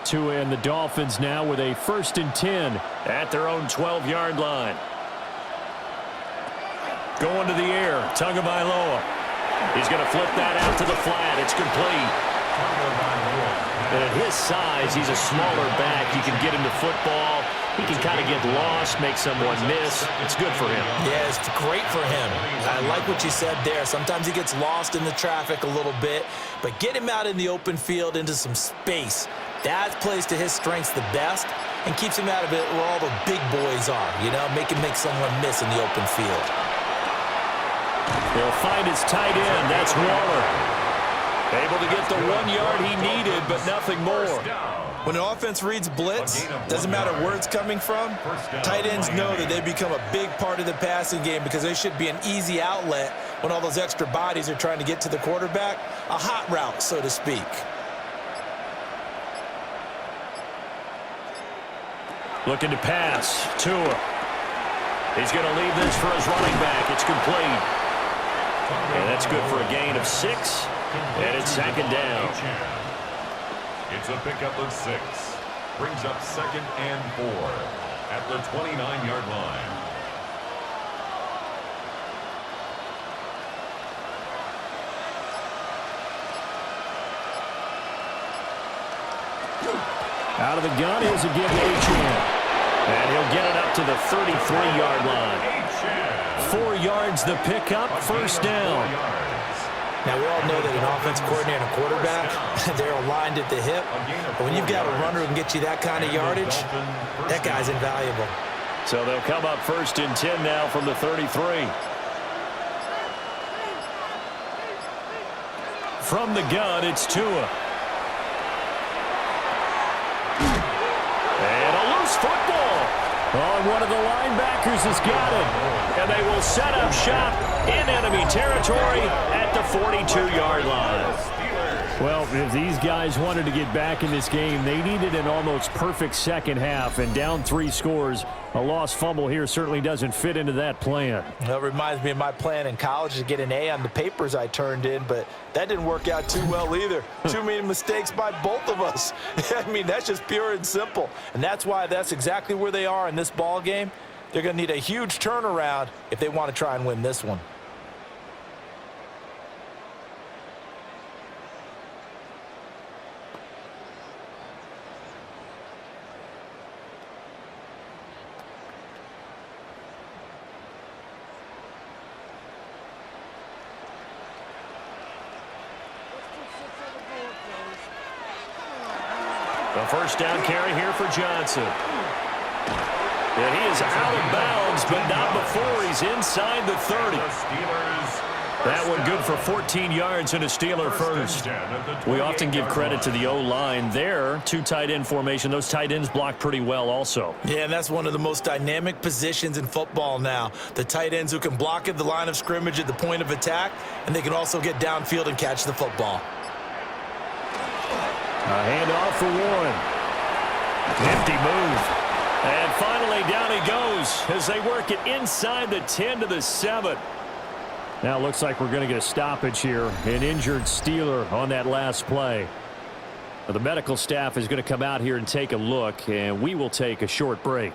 Tua and the Dolphins now with a 1st and 10 at their own 12-yard line. Going to the air, Tagovailoa. He's going to flip that out to the flat. It's complete. And at his size, he's a smaller back. You can get him to football. He can kind of get lost, make someone miss. It's good for him. Yeah, it's great for him. I like what you said there. Sometimes he gets lost in the traffic a little bit, but get him out in the open field into some space. That plays to his strengths the best and keeps him out of it where all the big boys are, you know, make someone miss in the open field. He'll find his tight end. That's Waller. Able to get the 1 yard he needed, but nothing more. When an offense reads blitz, doesn't matter where it's coming from, tight ends know that they become a big part of the passing game because they should be an easy outlet when all those extra bodies are trying to get to the quarterback. A hot route, so to speak. Looking to pass. Tua. He's going to leave this for his running back. It's complete. And that's good for a gain of 6. And it's 2nd down. It's a pickup of 6. Brings up 2nd and 4 at the 29-yard line. Out of the gun, here's a give to Achane. And he'll get it up to the 33-yard line. 4 yards the pickup, 1st down. Now, we all know that an offense coordinator and a quarterback, they're aligned at the hip. But when you've got a runner who can get you that kind of yardage, that guy's invaluable. So they'll come up 1st and 10 now from the 33. From the gun, it's Tua. And a loose football. Oh, one of the linebackers has got it. And they will set up shop in enemy territory at the 42-yard line. Well, if these guys wanted to get back in this game, they needed an almost perfect second half, and down 3 scores. A lost fumble here certainly doesn't fit into that plan. That reminds me of my plan in college to get an A on the papers I turned in, but that didn't work out too well either. Too many mistakes by both of us. I mean, that's just pure and simple, and that's why that's exactly where they are in this ball game. They're going to need a huge turnaround if they want to try and win this one. The 1st down carry here for Johnson. And he is out of bounds, but not before he's inside the 30. That one good for 14 yards and a Steeler first. We often give credit to the O-line there. 2 tight end formation. Those tight ends block pretty well also. Yeah, and that's one of the most dynamic positions in football now. The tight ends who can block at the line of scrimmage at the point of attack, and they can also get downfield and catch the football. A handoff for Warren. Nifty move. And finally, down he goes as they work it inside the 10 to the 7. Now it looks like we're going to get a stoppage here. An injured Steeler on that last play. Now, the medical staff is going to come out here and take a look, and we will take a short break.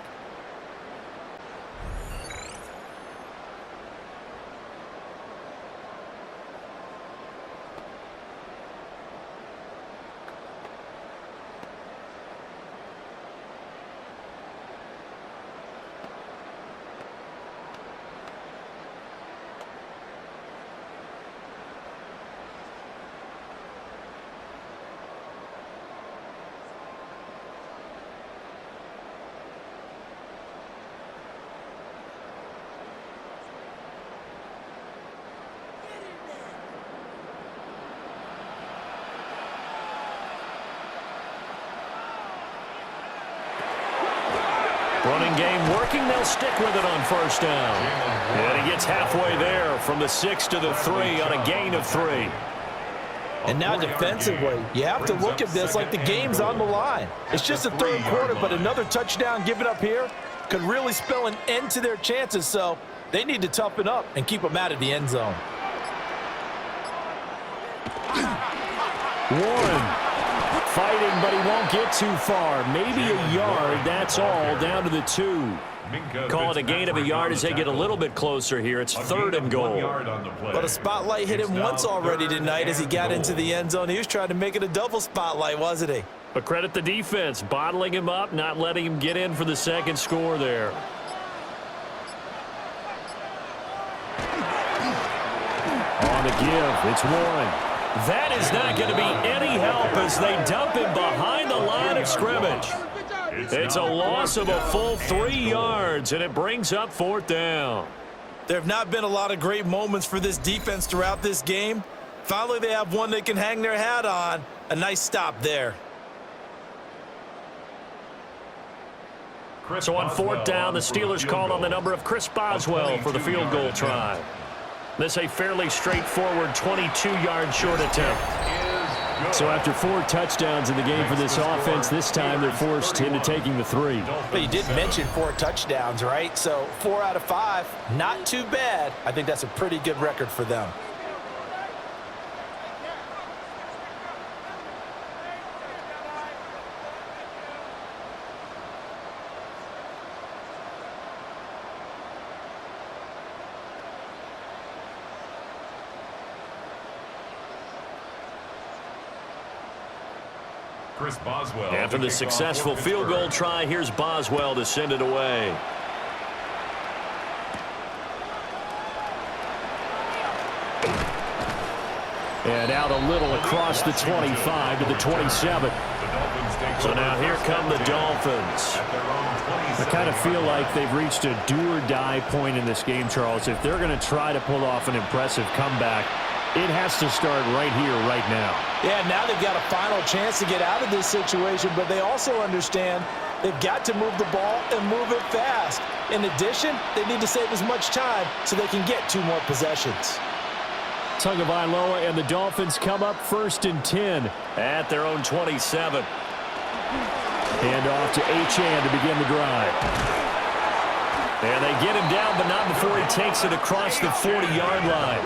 Passing game working. They'll stick with it on first down. And he gets halfway there from the 6 to the 3 on a gain of 3. And now defensively, you have to look at this like the game's on the line. It's just the third quarter, but another touchdown given up here could really spell an end to their chances, so they need to toughen up and keep them out of the end zone. Warren fighting, but he won't get too far. Maybe a yard, that's all, down to the 2. Call it a gain of a yard as they get a little bit closer here. It's 3rd and goal. But a spotlight hit him once already tonight as he got into the end zone. He was trying to make it a double spotlight, wasn't he? But credit the defense, bottling him up, not letting him get in for the second score there. On the give, it's Warren. That is not going to be any help as they dump him behind the line of scrimmage. It's a loss of a full 3 yards, and it brings up 4th down. There have not been a lot of great moments for this defense throughout this game. Finally, they have one they can hang their hat on. A nice stop there. So on 4th down, the Steelers called on the number of Chris Boswell for the field goal try. This a fairly straightforward 22-yard short attempt. So after 4 touchdowns in the game for this offense, this time they're forced into taking the 3. But you did mention 4 touchdowns, right? So 4 out of 5, not too bad. I think that's a pretty good record for them. Chris Boswell. After the successful field goal try, here's Boswell to send it away. And out a little across the 25 to the 27. So now here come the Dolphins. I kind of feel like they've reached a do-or-die point in this game, Charles. If they're going to try to pull off an impressive comeback, it has to start right here, right now. Yeah, now they've got a final chance to get out of this situation, but they also understand they've got to move the ball and move it fast. In addition, they need to save as much time so they can get 2 more possessions. Tagovailoa and the Dolphins come up 1st and 10 at their own 27. Hand off to Achane to begin the drive. And they get him down, but not before he takes it across the 40-yard line.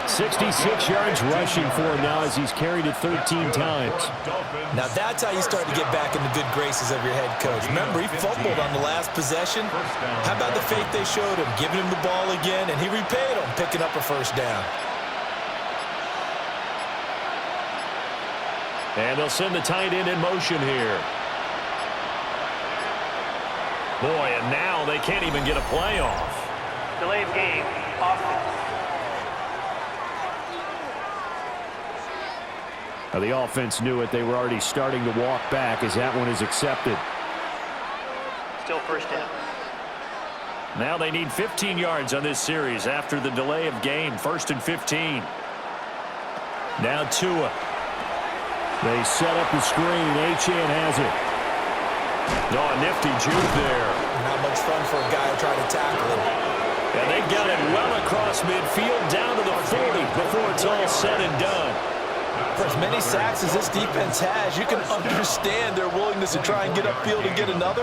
66 yards rushing for him now as he's carried it 13 times. Now that's how you start to get back in the good graces of your head coach. Remember, he fumbled on the last possession. How about the faith they showed him, giving him the ball again, and he repaid him, picking up a 1st down. And they'll send the tight end in motion here. Boy, and now they can't even get a play off. Delay of game, offense. Now the offense knew it. They were already starting to walk back as that one is accepted. Still 1st down. Now they need 15 yards on this series after the delay of game. 1st and 15. Now Tua. They set up the screen. Achane has it. Oh, a nifty juke there. Not much fun for a guy trying to tackle him. And they've got it well across midfield down to the 40 before it's all said and done. For as many sacks as this defense has, you can understand their willingness to try and get upfield and get another.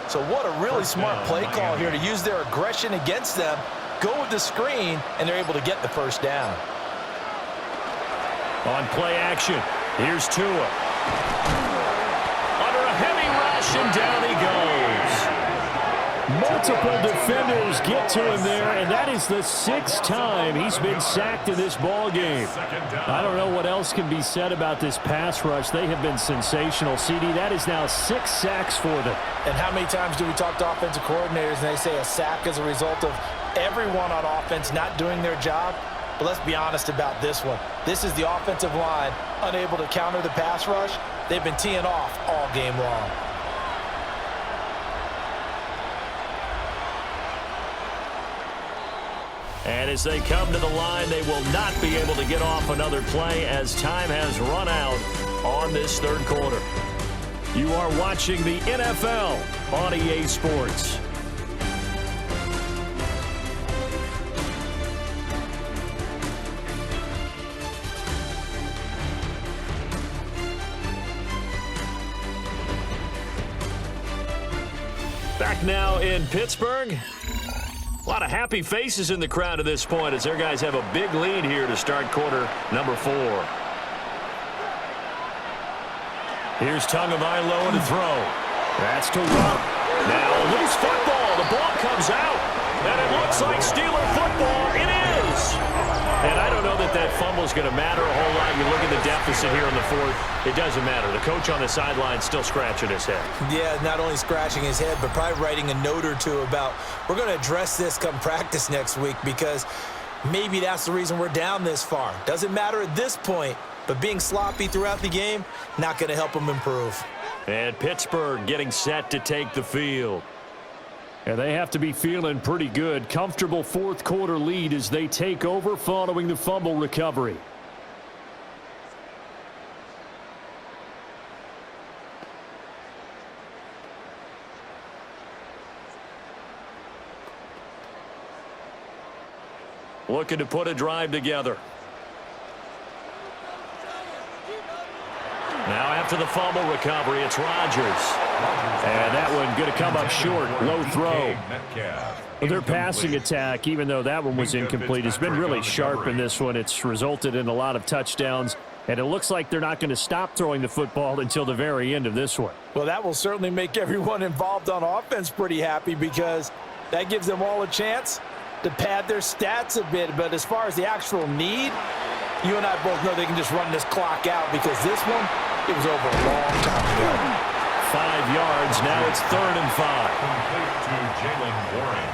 So what a really smart play call here to use their aggression against them, go with the screen, and they're able to get the 1st down. On play action, here's Tua. Under a heavy rush, and down he goes. Multiple defenders get to him there, and that is the 6th time he's been sacked in this ball game. I don't know what else can be said about this pass rush. They have been sensational. CD, that is now 6 sacks for them. And how many times do we talk to offensive coordinators and they say a sack is a result of everyone on offense not doing their job? But let's be honest about this one. This is the offensive line unable to counter the pass rush. They've been teeing off all game long. And as they come to the line, they will not be able to get off another play as time has run out on this 3rd quarter. You are watching the NFL on EA Sports. Back now in Pittsburgh. A lot of happy faces in the crowd at this point as their guys have a big lead here to start quarter number 4. Here's Tagovailoa to throw. That's to Rump. Now loose football. The ball comes out. And it looks like Steeler football. It is. And I don't know that that fumble is going to matter a whole lot. You look at the deficit here in the 4th. It doesn't matter. The coach on the sideline still scratching his head. Yeah, not only scratching his head, but probably writing a note or two about we're going to address this come practice next week because maybe that's the reason we're down this far. Doesn't matter at this point, but being sloppy throughout the game, not going to help them improve. And Pittsburgh getting set to take the field. And they have to be feeling pretty good. Comfortable 4th quarter lead as they take over following the fumble recovery. Looking to put a drive together. Now after the fumble recovery, it's Rodgers. And that one going to come up short. Low throw. Their passing attack, even though that one was incomplete, has been really sharp in this one. It's resulted in a lot of touchdowns. And it looks like they're not going to stop throwing the football until the very end of this one. Well, that will certainly make everyone involved on offense pretty happy because that gives them all a chance to pad their stats a bit. But as far as the actual need, you and I both know they can just run this clock out because this one, it was over a long time ago. 5 yards. Now it's 3rd and 5. Complete to Jalen Warren.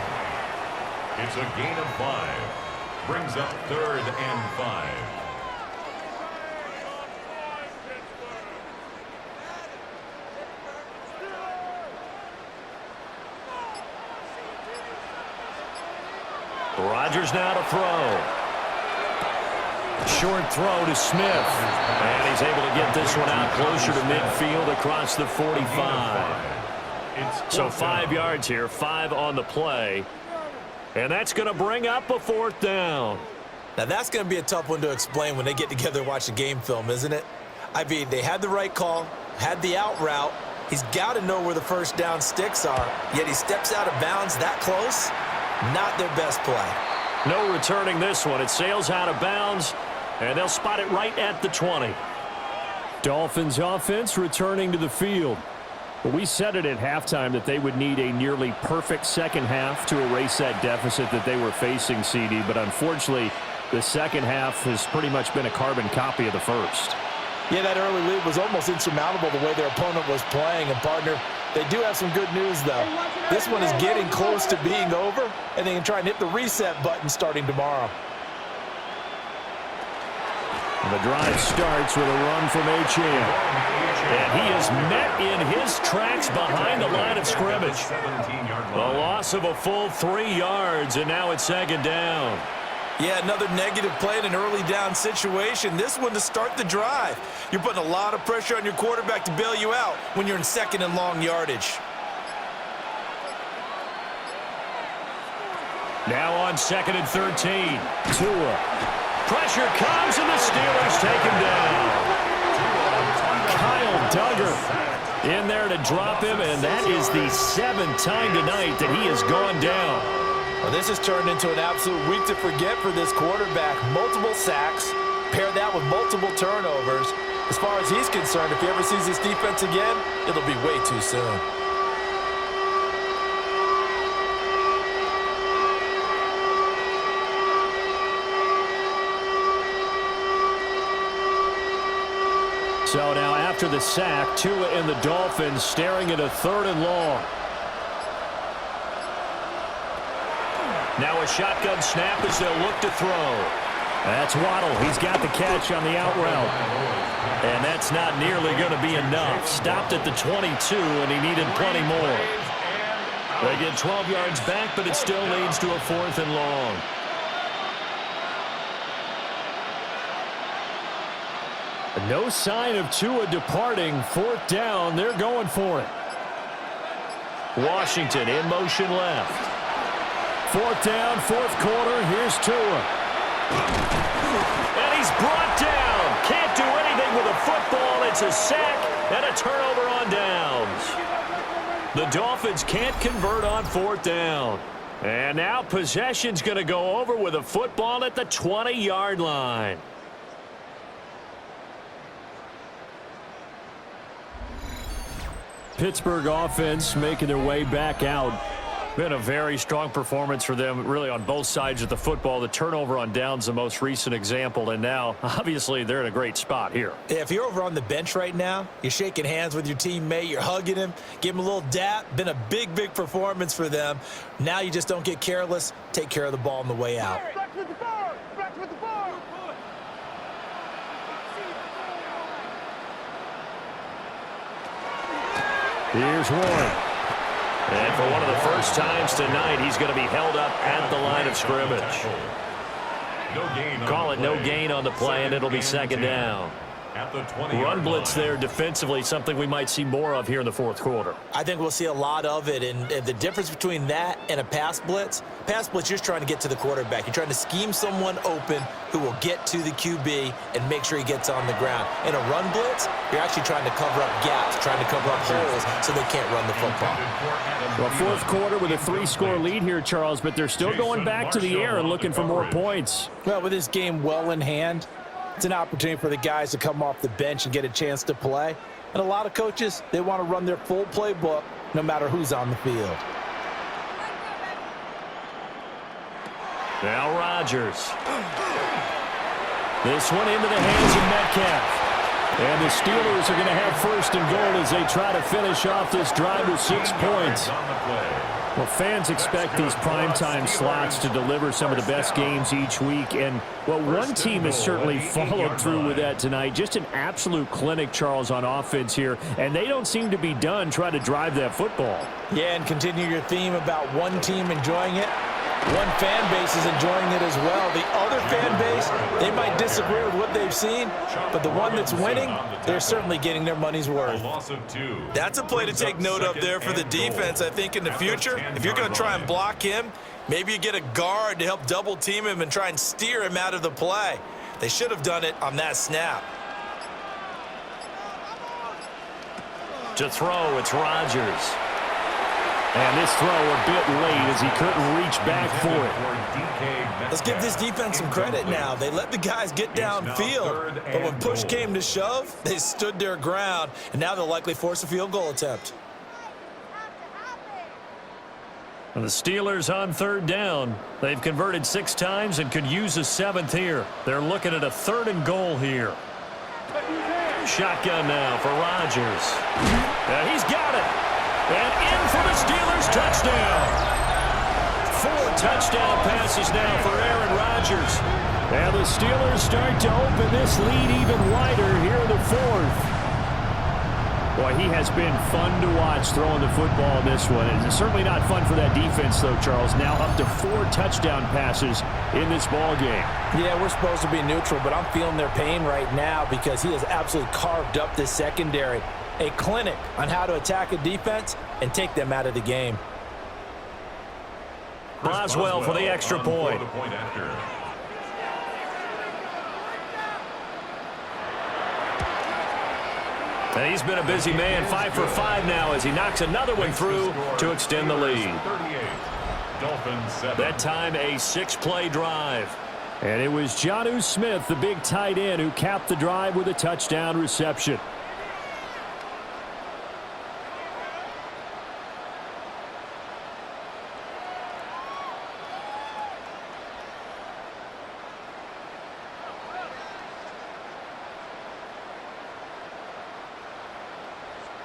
It's a gain of 5. Brings up 3rd and 5. Rodgers now to throw. Short throw to Smith. And he's able to get this one out closer to midfield across the 45. So 5 yards here, 5 on the play. And that's going to bring up a 4th down. Now that's going to be a tough one to explain when they get together and watch the game film, isn't it? I mean, they had the right call, had the out route. He's got to know where the first down sticks are, yet he steps out of bounds that close. Not their best play. No returning this one. It sails out of bounds, and they'll spot it right at the 20. Dolphins offense returning to the field. Well, we said it at halftime that they would need a nearly perfect second half to erase that deficit that they were facing, CD, but unfortunately, the second half has pretty much been a carbon copy of the first. Yeah, that early lead was almost insurmountable the way their opponent was playing. And, partner, they do have some good news, though. This one is getting close to being over, and they can try and hit the reset button starting tomorrow. The drive starts with a run from Achane. And he is met in his tracks behind the line of scrimmage. A loss of a full 3 yards, and now it's 2nd down. Yeah, another negative play in an early down situation. This one to start the drive. You're putting a lot of pressure on your quarterback to bail you out when you're in 2nd and long yardage. Now on 2nd and 13. Tua. Pressure comes, and the Steelers take him down. Kyle Duggar in there to drop him, and that is the 7th time tonight that he has gone down. Well, this has turned into an absolute week to forget for this quarterback. Multiple sacks, pair that with multiple turnovers. As far as he's concerned, if he ever sees this defense again, it'll be way too soon. So now after the sack, Tua and the Dolphins staring at a 3rd and long. Now a shotgun snap as they'll look to throw. That's Waddle. He's got the catch on the out route. And that's not nearly going to be enough. Stopped at the 22, and he needed plenty more. They get 12 yards back, but it still leads to a 4th and long. No sign of Tua departing. Fourth down, they're going for it. Washington in motion left. Fourth down, fourth quarter. Here's Tua. And he's brought down. Can't do anything with a football. It's a sack and a turnover on downs. The Dolphins can't convert on fourth down. And now possession's going to go over with a football at the 20-yard line. Pittsburgh offense making their way back out. Been a very strong performance for them, really, on both sides of the football. The turnover on downs, the most recent example, and now, obviously, they're in a great spot here. Yeah, if you're over on the bench right now, you're shaking hands with your teammate, you're hugging him, give him a little dap. Been a big, big performance for them. Now you just don't get careless. Take care of the ball on the way out. Here's Warren. And for one of the first times tonight, he's going to be held up at the line of scrimmage. Call it no gain on the play, and it'll be second down. Run blitz there defensively, something we might see more of here in the fourth quarter. I think we'll see a lot of it, and the difference between that and a pass blitz, you're just trying to get to the quarterback. You're trying to scheme someone open who will get to the QB and make sure he gets on the ground. In a run blitz, you're actually trying to cover up gaps, trying to cover up holes so they can't run the football. Well, fourth quarter with a 3-score lead here, Charles, but they're still going back to the air and looking for more points. Well, with this game well in hand, it's an opportunity for the guys to come off the bench and get a chance to play. And a lot of coaches, they want to run their full playbook no matter who's on the field. Now Rodgers. This one into the hands of Metcalf. And the Steelers are going to have first and goal as they try to finish off this drive with 6 points. Well, fans expect these primetime slots to deliver some of the best games each week. And, well, one team has certainly followed through with that tonight. Just an absolute clinic, Charles, on offense here. And they don't seem to be done trying to drive that football. Yeah, and continue your theme about one team enjoying it. One fan base is enjoying it as well. The other fan base, they might disagree with what they've seen, but the one that's winning, they're certainly getting their money's worth. That's a play to take note of there for the defense, I think, in the future. If you're going to try and block him, maybe you get a guard to help double team him and try and steer him out of the play. They should have done it on that snap. To throw, it's Rodgers. And this throw a bit late as he couldn't reach back for it. Let's give this defense some credit now. They let the guys get downfield, but when push came to shove, they stood their ground, and now they'll likely force a field goal attempt. And the Steelers on third down. They've converted 6 times and could use a 7th here. They're looking at a 3rd and goal here. Shotgun now for Rodgers. And he's got it. And in for the Steelers touchdown. 4 touchdown passes now for Aaron Rodgers. And the Steelers start to open this lead even wider here in the 4th. Boy, he has been fun to watch throwing the football in this one. It's certainly not fun for that defense, though, Charles. Now up to 4 touchdown passes in this ball game. Yeah, we're supposed to be neutral, but I'm feeling their pain right now because he has absolutely carved up this secondary. A clinic on how to attack a defense and take them out of the game. Boswell for the extra point. And he's been a busy man, 5 for 5 now as he knocks another one through to extend the lead. That time a 6-play drive. And it was Jonnu Smith, the big tight end, who capped the drive with a touchdown reception.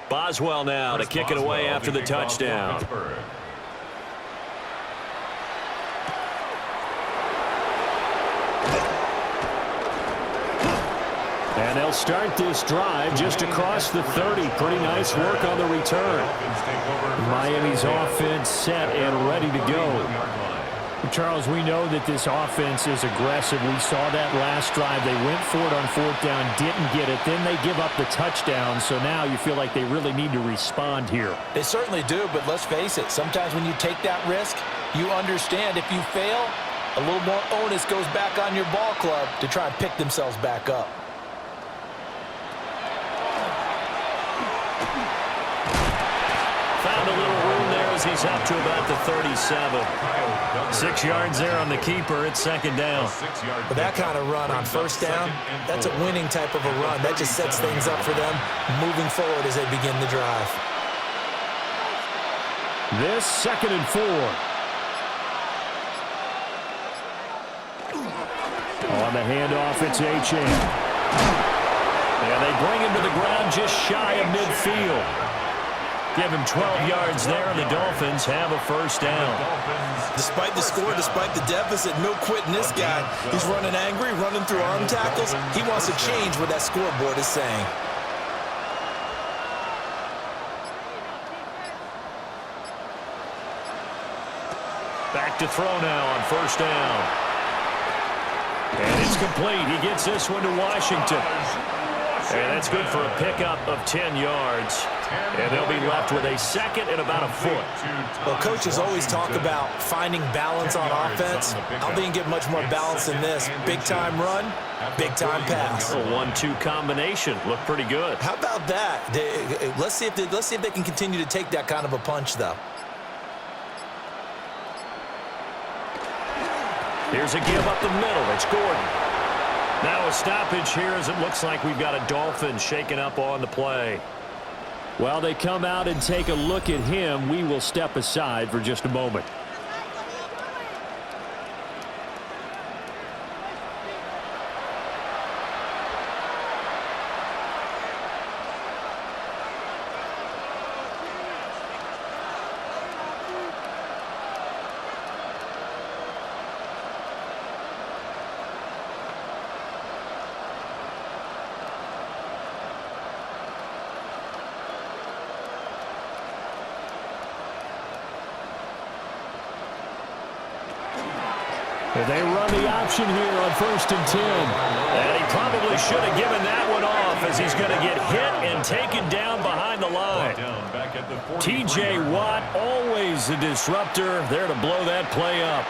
Boswell now to kick it away after the touchdown. And they'll start this drive just across the 30. Pretty nice work on the return. Miami's offense set and ready to go. Charles, we know that this offense is aggressive. We saw that last drive. They went for it on 4th down, didn't get it. Then they give up the touchdown. So now you feel like they really need to respond here. They certainly do, but let's face it. Sometimes when you take that risk, you understand if you fail, a little more onus goes back on your ball club to try and pick themselves back up. Found a little room there as he's up to about the 37. 6 yards there on the keeper. It's 2nd down. But that kind of run on 1st down, that's a winning type of a run. That just sets things up for them moving forward as they begin the drive. This 2nd and 4. On the handoff, it's H.A. And they bring him to the ground just shy of midfield. Give him 12 yards there, and the Dolphins have a 1st down. Despite the score, despite the deficit, no quitting this guy. He's running angry, running through arm tackles. He wants to change what that scoreboard is saying. Back to throw now on 1st down. And it's complete. He gets this one to Washington. And that's good for a pickup of 10 yards. And they'll be left with a 2nd and about a foot. Well, coaches always talk about finding balance on offense. I don't think you get much more balance than this. Big-time run, big-time pass. A 1-2 combination. Looked pretty good. How about that? Let's see if they can continue to take that kind of a punch, though. Here's a give up the middle. It's Gordon. Now a stoppage here as it looks like we've got a Dolphin shaking up on the play. Well, they come out and take a look at him. We will step aside for just a moment. They run the option here on 1st and 10. And he probably should have given that one off as he's going to get hit and taken down behind the line. T.J. Watt, always a disruptor, there to blow that play up.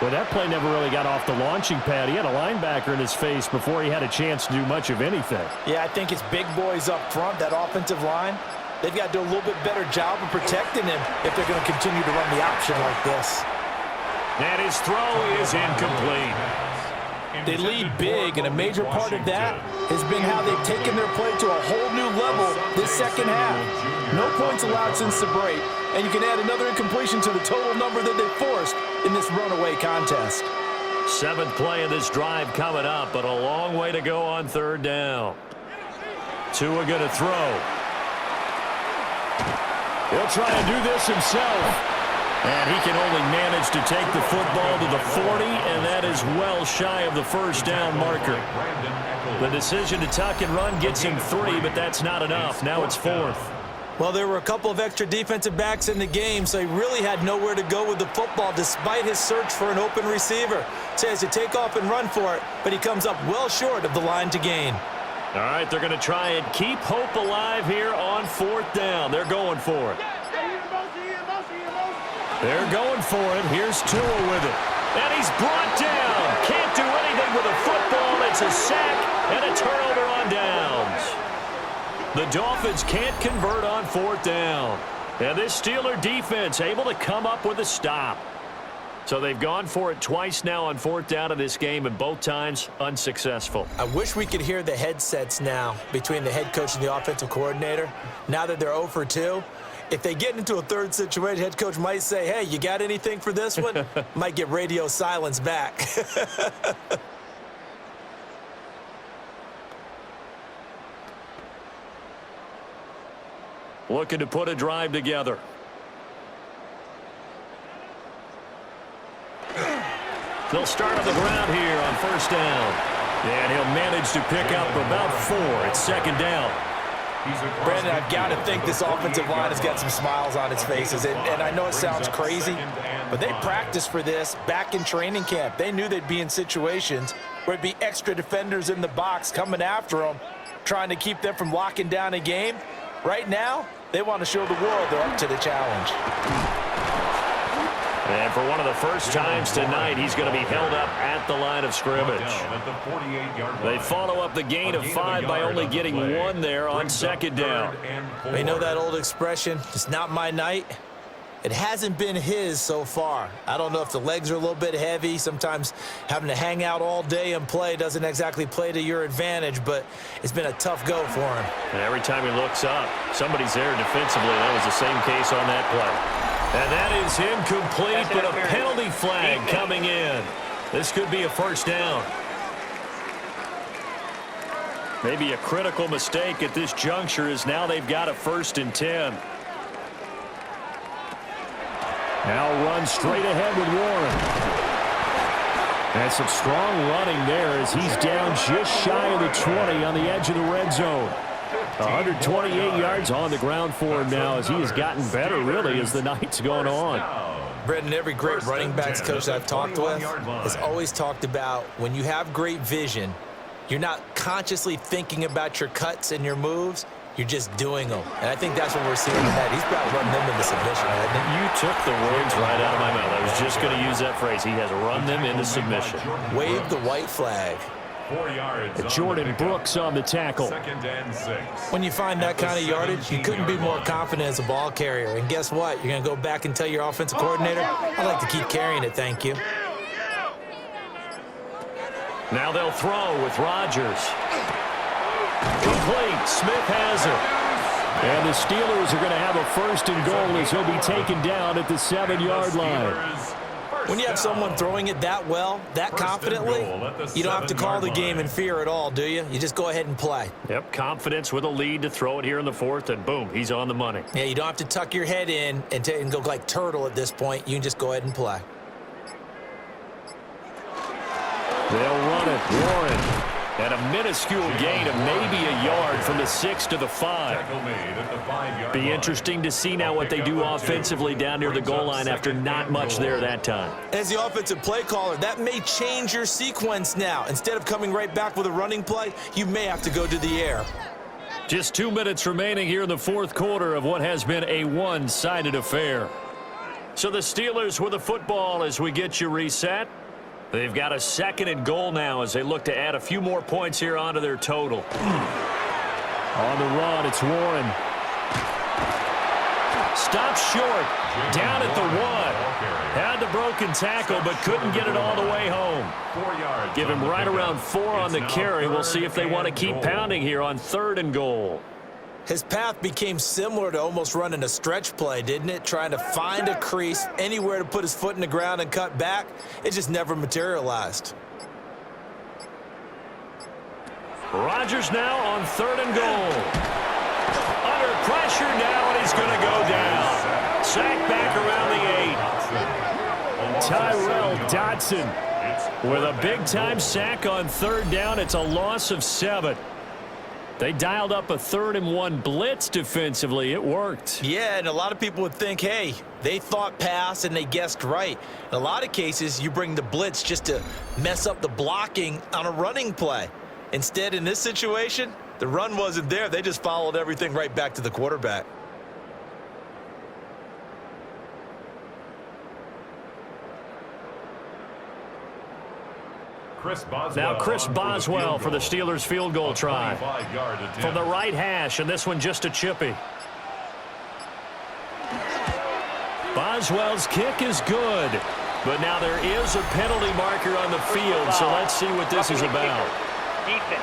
Well, that play never really got off the launching pad. He had a linebacker in his face before he had a chance to do much of anything. Yeah, I think it's big boys up front, that offensive line. They've got to do a little bit better job of protecting him if they're going to continue to run the option like this. And his throw is incomplete. They lead big, and a major part of that has been how they've taken their play to a whole new level this 2nd half. No points allowed since the break, and you can add another incompletion to the total number that they forced in this runaway contest. 7th play of this drive coming up, but a long way to go on 3rd down. Tua going to throw. He'll try to do this himself. And he can only manage to take the football to the 40, and that is well shy of the 1st down marker. The decision to tuck and run gets him 3, but that's not enough. Now it's 4th. Well, there were a couple of extra defensive backs in the game, so he really had nowhere to go with the football despite his search for an open receiver. So he has to take off and run for it, but he comes up well short of the line to gain. All right, they're going to try and keep hope alive here on 4th down. They're going for it. They're going for it. Here's Tua with it. And he's brought down. Can't do anything with a football. It's a sack and a turnover on downs. The Dolphins can't convert on 4th down. And this Steeler defense able to come up with a stop. So they've gone for it twice now on 4th down in this game, and both times unsuccessful. I wish we could hear the headsets now between the head coach and the offensive coordinator. Now that they're 0 for 2. If they get into a 3rd situation, head coach might say, hey, you got anything for this one? Might get radio silence back. Looking to put a drive together. They'll start on the ground here on 1st down. And he'll manage to pick up about 4. It's 2nd down. Brandon, I've got to think this offensive line has got some smiles on its faces. And I know it sounds crazy, But they practiced for this back in training camp. They knew they'd be in situations where it'd be extra defenders in the box coming after them, trying to keep them from locking down a game. Right now, they want to show the world they're up to the challenge. And for one of the first times tonight, he's going to be held up at the line of scrimmage. They follow up the gain of 5 by only getting 1 there on second down. You know that old expression, it's not my night? It hasn't been his so far. I don't know if the legs are a little bit heavy. Sometimes having to hang out all day and play doesn't exactly play to your advantage, but it's been a tough go for him. And every time he looks up, somebody's there defensively. That was the same case on that play. And that is incomplete, but a penalty flag coming in. This could be a first down. Maybe a critical mistake at this juncture is now they've got a 1st and 10. Now run straight ahead with Warren. And some strong running there as he's down just shy of the 20 on the edge of the red zone. 128 yards on the ground for him now as he has gotten better, really, as the night's gone on. Brendan, every great running backs coach I've talked with has always talked about when you have great vision, you're not consciously thinking about your cuts and your moves. You're just doing them. And I think that's what we're seeing tonight. He's about to run them into submission, hasn't he? You took the words right out of my mouth. I was just going to use that phrase. He has run them into submission. Wave the white flag. 4 yards. Jordan Brooks on the tackle. 2nd and 6. When you find that kind of yardage, you couldn't be more confident as a ball carrier. And guess what? You're going to go back and tell your offensive coordinator, I'd like to keep carrying it, thank you. Now they'll throw with Rodgers. Complete. Smith has it. And the Steelers are going to have a 1st and goal as he'll be taken down at the 7-yard line. When you have someone throwing it that well, that confidently, you don't have to call the game in fear at all, do you? You just go ahead and play. Yep, confidence with a lead to throw it here in the 4th, and boom, he's on the money. Yeah, you don't have to tuck your head in and go like turtle at this point. You can just go ahead and play. They'll run it. Warren. And a minuscule gain of maybe a yard from the 6 to the 5. Be interesting to see now what they do offensively down near the goal line after not much there that time. As the offensive play caller, that may change your sequence now. Instead of coming right back with a running play, you may have to go to the air. Just 2 minutes remaining here in the 4th quarter of what has been a one-sided affair. So the Steelers with the football as we get you reset. They've got a 2nd and goal now as they look to add a few more points here onto their total. On the run, it's Warren. Stops short. Down at the 1. Had the broken tackle, but couldn't get it all the way home. Give him right around 4 on the carry. We'll see if they want to keep pounding here on 3rd and goal. His path became similar to almost running a stretch play, didn't it? Trying to find a crease, anywhere to put his foot in the ground and cut back. It just never materialized. Rodgers now on 3rd and goal. Under pressure now, and he's going to go down. Sacked back around the 8. Tyrell Dodson with a big-time sack on 3rd down. It's a loss of 7. They dialed up a 3rd and 1 blitz defensively. It worked. Yeah, and a lot of people would think, hey, they thought pass and they guessed right. In a lot of cases, you bring the blitz just to mess up the blocking on a running play. Instead, in this situation, the run wasn't there. They just followed everything right back to the quarterback. Now Chris Boswell for the Steelers field goal try. From the right hash, and this one just a chippy. Boswell's kick is good, but now there is a penalty marker on the field, so let's see what this is about. Defense.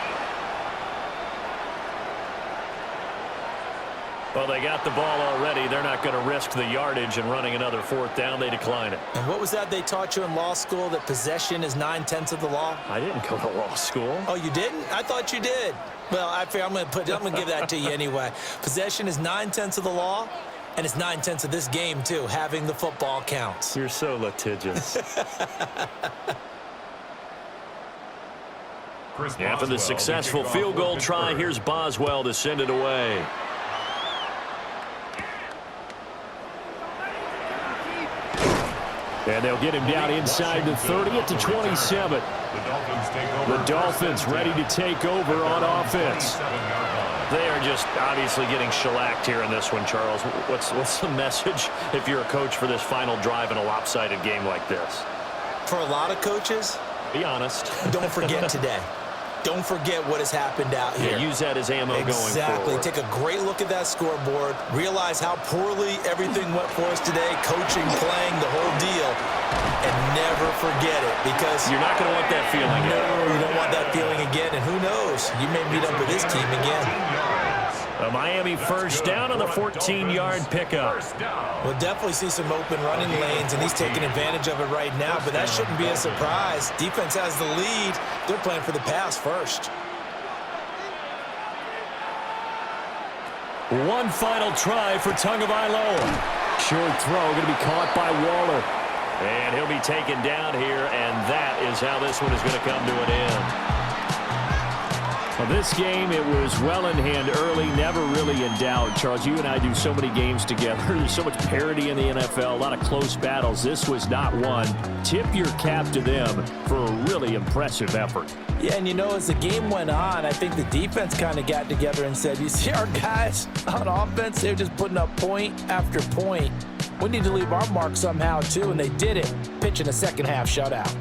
Well, they got the ball already. They're not going to risk the yardage and running another 4th down. They decline it. And what was that they taught you in law school, that possession is 9/10 of the law? I didn't go to law school. Oh, you didn't? I thought you did. Well, I'm going to give that to you anyway. Possession is 9/10 of the law, and it's 9/10 of this game, too. Having the football counts. You're so litigious. After the successful field goal try, here's Boswell to send it away. And they'll get him down inside the 30 at the 27. The Dolphins ready to take over on offense. They are just obviously getting shellacked here in this one, Charles. What's the message if you're a coach for this final drive in a lopsided game like this? For a lot of coaches, be honest. Don't forget today. Don't forget what has happened out here. Yeah, use that as ammo going forward. Exactly. Take a great look at that scoreboard. Realize how poorly everything went for us today, coaching, playing, the whole deal. And never forget it, because you're not going to want that feeling again. No, you don't want that feeling again. And who knows? You may meet up with this team again. A Miami first down on the 14-yard pickup. We'll definitely see some open running lanes, and he's taking advantage of it right now, but that shouldn't be a surprise. Defense has the lead. They're playing for the pass first. One final try for Tagovailoa. Short throw going to be caught by Waller. And he'll be taken down here, and that is how this one is going to come to an end. Well, this game, it was well in hand early, never really in doubt. Charles, you and I do so many games together. There's so much parity in the NFL, a lot of close battles. This was not one. Tip your cap to them for a really impressive effort. Yeah, and you know, as the game went on, I think the defense kind of got together and said, you see our guys on offense, they're just putting up point after point. We need to leave our mark somehow, too, and they did it, pitching a second-half shutout.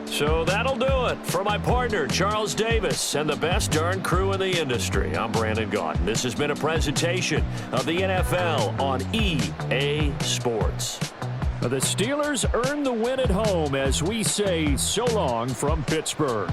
So that'll do it for my partner, Charles Davis, and the best darn crew in the industry. I'm Brandon Gaudin. This has been a presentation of the NFL on EA Sports. The Steelers earned the win at home as we say so long from Pittsburgh.